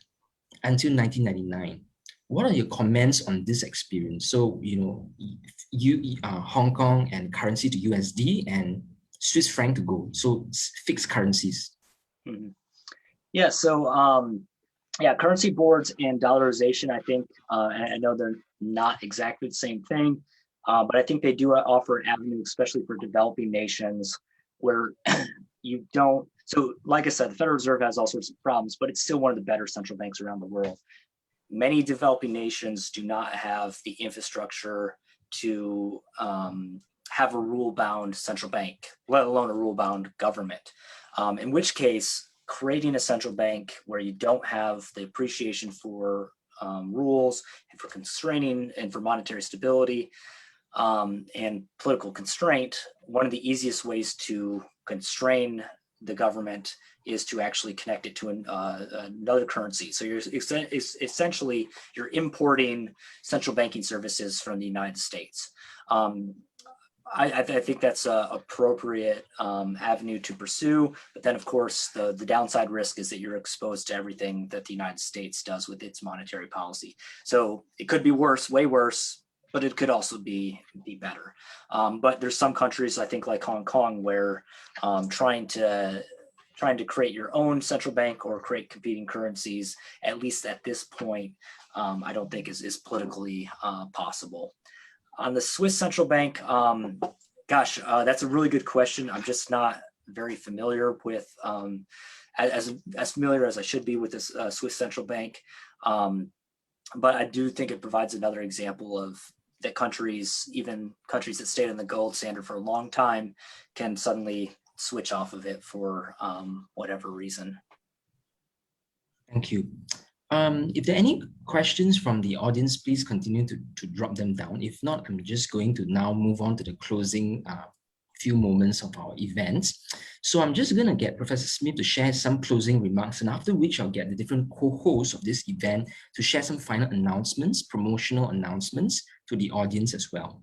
until 1999. What are your comments on this experience? So, Hong Kong and currency to USD and Swiss franc to gold, so fixed currencies. Mm-hmm. Yeah, so currency boards and dollarization, I think, I know they're not exactly the same thing, but I think they do offer an avenue, especially for developing nations, where you don't. So, like I said, the Federal Reserve has all sorts of problems, but it's still one of the better central banks around the world. Many developing nations do not have the infrastructure to have a rule-bound central bank, let alone a rule-bound government. In which case, creating a central bank where you don't have the appreciation for rules and for constraining and for monetary stability and political constraint, one of the easiest ways to constrain the government is to actually connect it to another currency. So essentially you're importing central banking services from the United States. I think that's an appropriate avenue to pursue. But then, of course, the downside risk is that you're exposed to everything that the United States does with its monetary policy. So it could be worse, way worse, but it could also be better. But there's some countries, I think, like Hong Kong, where trying to create your own central bank or create competing currencies, at least at this point, I don't think is politically possible. On the Swiss central bank, that's a really good question. I'm just not very familiar with, as familiar as I should be with this Swiss central bank. But I do think it provides another example of that countries, even countries that stayed on the gold standard for a long time, can suddenly switch off of it for whatever reason. Thank you. If there are any questions from the audience, please continue to drop them down. If not, I'm just going to now move on to the closing few moments of our event. So I'm just going to get Professor Smith to share some closing remarks, and after which I'll get the different co-hosts of this event to share some final announcements, promotional announcements to the audience as well.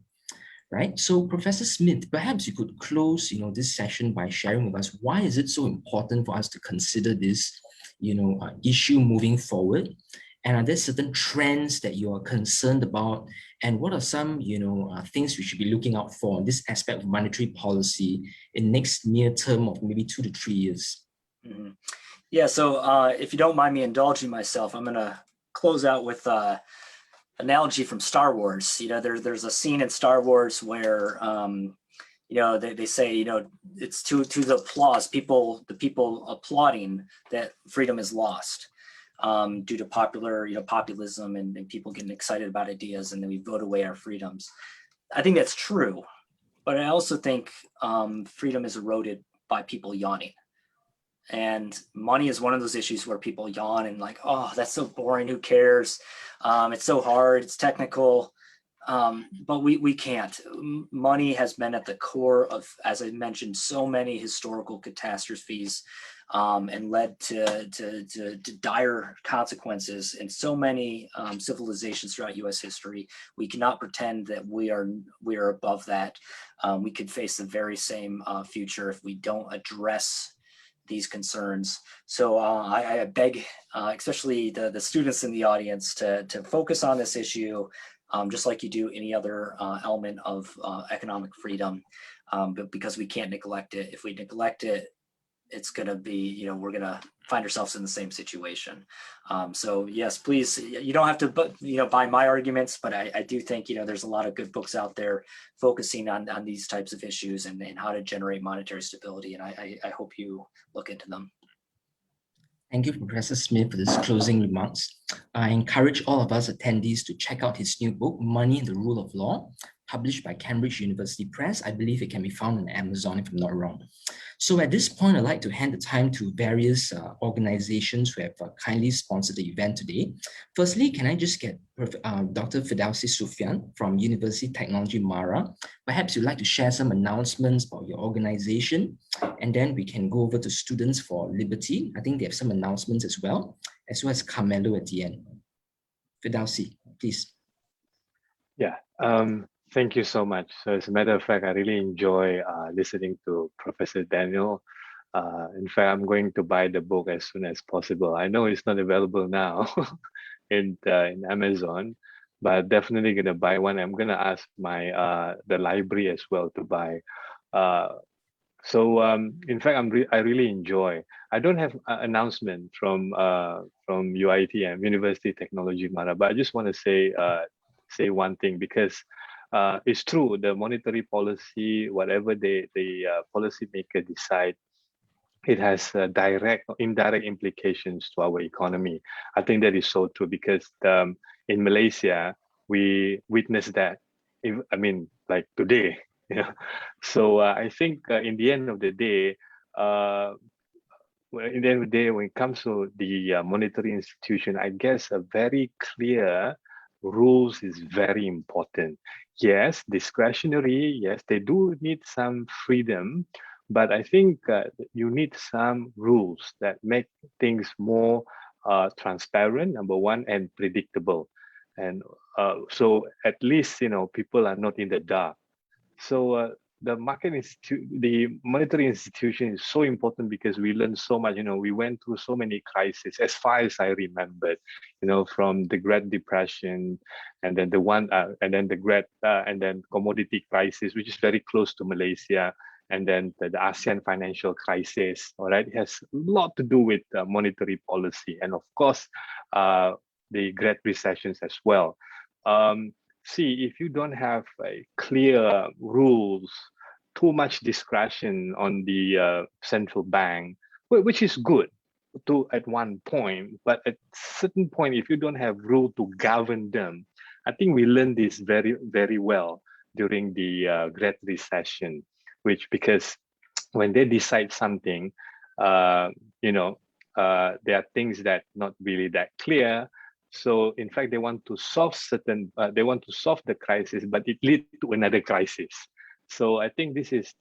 Right? So Professor Smith, perhaps you could close this session by sharing with us, why is it so important for us to consider this issue moving forward? And are there certain trends that you are concerned about? And what are some, things we should be looking out for in this aspect of monetary policy in next near term of maybe 2 to 3 years? Mm-hmm. Yeah, so if you don't mind me indulging myself, I'm going to close out with analogy from Star Wars. There's a scene in Star Wars where they say, it's to the applause, the people applauding that freedom is lost due to populism and people getting excited about ideas, and then we vote away our freedoms. I think that's true, but I also think freedom is eroded by people yawning. And money is one of those issues where people yawn and like, oh, that's so boring, who cares? It's so hard, it's technical. But we can't. Money has been at the core of, as I mentioned, so many historical catastrophes, and led to dire consequences in so many civilizations throughout U.S. history. We cannot pretend that we are above that. We could face the very same future if we don't address these concerns. So I beg, especially the students in the audience, to focus on this issue, just like you do any other element of economic freedom, but because we can't neglect it. If we neglect it, it's going to be, we're going to find ourselves in the same situation. So yes, please, you don't have to, buy my arguments, but I do think, there's a lot of good books out there focusing on these types of issues and how to generate monetary stability. And I hope you look into them. Thank you, Professor Smith, for this closing remarks. I encourage all of us attendees to check out his new book, Money and the Rule of Law, published by Cambridge University Press. I believe it can be found on Amazon, if I'm not wrong. So at this point, I'd like to hand the time to various organizations who have kindly sponsored the event today. Firstly, can I just get Dr. Firdausi Suffian from Universiti Teknologi Mara? Perhaps you'd like to share some announcements about your organization, and then we can go over to Students for Liberty. I think they have some announcements as well as Carmelo at the end. Firdausi, please. Yeah. Thank you so much. So as a matter of fact, I really enjoy listening to Professor Daniel. In fact, I'm going to buy the book as soon as possible. I know it's not available now in Amazon, but definitely going to buy one. I'm going to ask my the library as well to buy. In fact, I really enjoy. I don't have an announcement from UITM, Universiti Teknologi Mara, but I just want to say one thing, because it's true, the monetary policy, whatever the policymaker decide, it has direct or indirect implications to our economy. I think that is so true, because in Malaysia, we witnessed that, like today. So I think in the end of the day, when it comes to the monetary institution, I guess a very clear rules is very important. Yes, discretionary, yes, they do need some freedom, but I think you need some rules that make things more transparent, number one, and predictable. And so at least, people are not in the dark. So the monetary institution is so important because we learned so much. We went through so many crises, as far as I remembered. From the Great Depression, and then and then commodity crisis, which is very close to Malaysia, and then the ASEAN financial crisis. All right, it has a lot to do with monetary policy, and of course, the Great Recessions as well. See, if you don't have a clear rules, too much discretion on the central bank, which is good at one point, but at certain point, if you don't have rule to govern them, I think we learned this very, very well during the Great Recession, because when they decide something, there are things that not really that clear. So in fact, they want to solve the crisis, but it leads to another crisis. So I think this is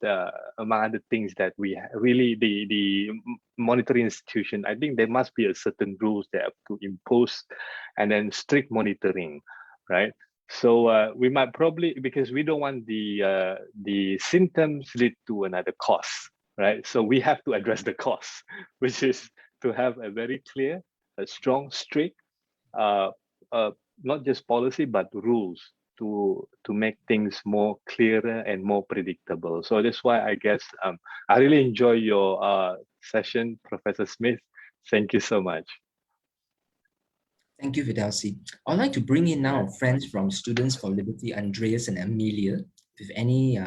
among other things that we really, the monetary institution, I think there must be a certain rules they have to impose, and then strict monitoring, right? So we might probably, because we don't want the symptoms lead to another cause, right? So we have to address the cause, which is to have a very clear, a strong, strict, not just policy, but rules to make things more clearer and more predictable. So that's why I guess I really enjoy your session, Professor Smith. Thank you so much. Thank you, Firdausi. I'd like to bring in now friends from Students for Liberty, Andreas and Amelia, with any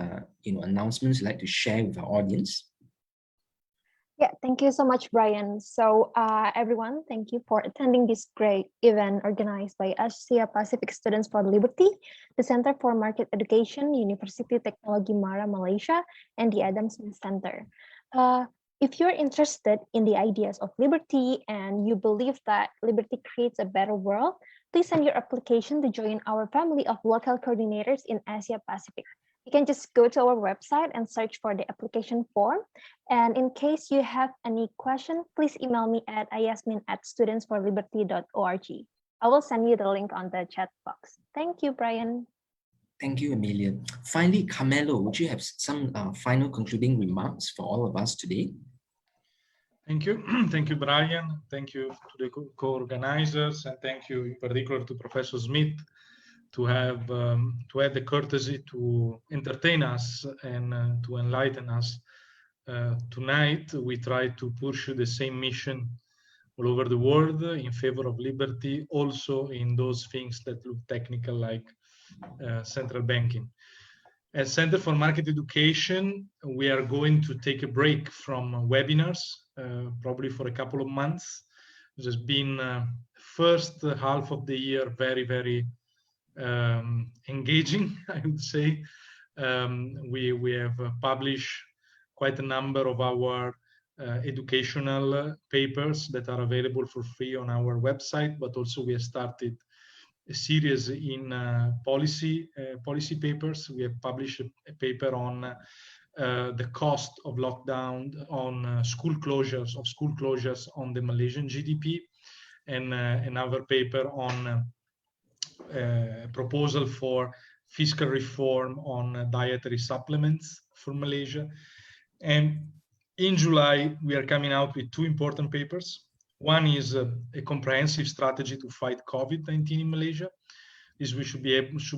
announcements you'd like to share with our audience. Yeah, thank you so much, Bryan. So everyone, thank you for attending this great event organized by Asia Pacific Students for Liberty, the Center for Market Education, Universiti Teknologi Mara, Malaysia, and the Adam Smith Center. If you're interested in the ideas of liberty and you believe that liberty creates a better world, please send your application to join our family of local coordinators in Asia Pacific. You can just go to our website and search for the application form. And in case you have any question, please email me at ayasmin@studentsforliberty.org. I will send you the link on the chat box. Thank you, Bryan. Thank you, Amelia. Finally, Carmelo, would you have some final concluding remarks for all of us today? Thank you. Thank you, Bryan. Thank you to the co-organizers, and thank you in particular to Professor Smith to have the courtesy to entertain us and to enlighten us. Tonight, we try to pursue the same mission all over the world in favor of liberty, also in those things that look technical like central banking. As Center for Market Education, we are going to take a break from webinars, probably for a couple of months. It has been first half of the year very engaging, I would say. We have published quite a number of our educational papers that are available for free on our website, but also we have started a series in policy papers. We have published a paper on the cost of lockdown, on school closures on the Malaysian GDP, and another paper on proposal for fiscal reform on dietary supplements for Malaysia. And in July, we are coming out with two important papers. One is a comprehensive strategy to fight COVID-19 in Malaysia. This should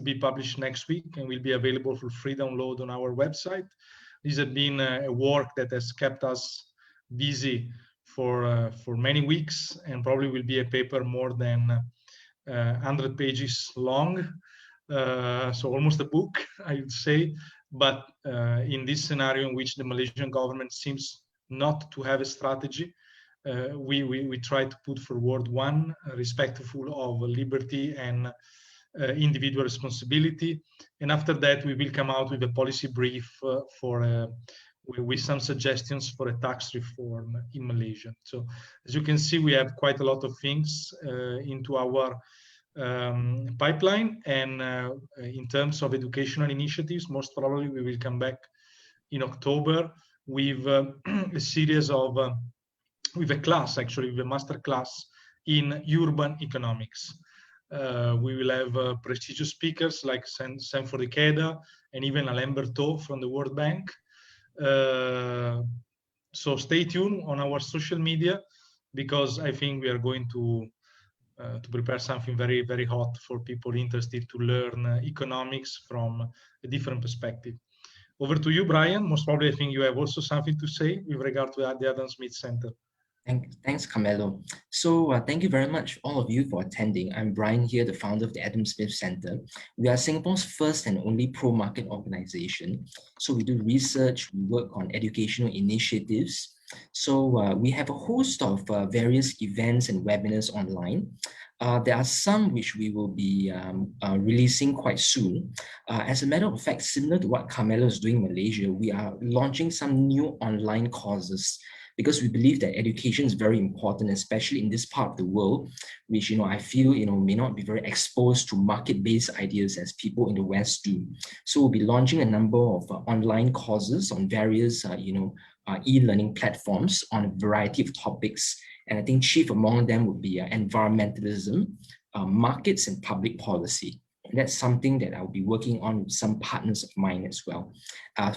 be published next week and will be available for free download on our website. This has been a work that has kept us busy for many weeks, and probably will be a paper more than 100 pages long, so almost a book, I would say. But in this scenario in which the Malaysian government seems not to have a strategy, we try to put forward one respectful of liberty and individual responsibility. And after that, we will come out with a policy brief with some suggestions for a tax reform in Malaysia. So as you can see, we have quite a lot of things into our pipeline. And in terms of educational initiatives, most probably we will come back in October with a series of with a class, actually, with a master class in urban economics. We will have prestigious speakers like Sanford Ikeda and even Alain Berthaud from the World Bank. So stay tuned on our social media, because I think we are going to prepare something very hot for people interested to learn economics from a different perspective. Over to you, Bryan. Most probably, I think you have also something to say with regard to the Adam Smith Center. Thanks, Carmelo. So thank you very much, all of you, for attending. I'm Bryan here, the founder of the Adam Smith Center. We are Singapore's first and only pro-market organization. So we do research, we work on educational initiatives. So we have a host of various events and webinars online. There are some which we will be releasing quite soon. As a matter of fact, similar to what Carmelo is doing in Malaysia, we are launching some new online courses, because we believe that education is very important, especially in this part of the world, which I feel may not be very exposed to market-based ideas as people in the West do. So we'll be launching a number of online courses on various e-learning platforms on a variety of topics, and I think chief among them would be environmentalism, markets, and public policy. And that's something that I'll be working on with some partners of mine as well.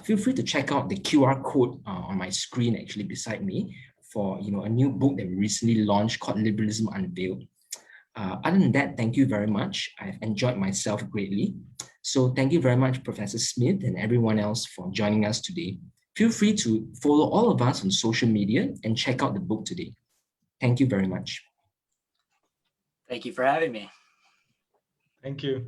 Feel free to check out the QR code on my screen, actually beside me, for a new book that we recently launched called Liberalism Unveiled. Other than that, thank you very much. I've enjoyed myself greatly. So thank you very much, Professor Smith, and everyone else for joining us today. Feel free to follow all of us on social media and check out the book today. Thank you very much. Thank you for having me. Thank you.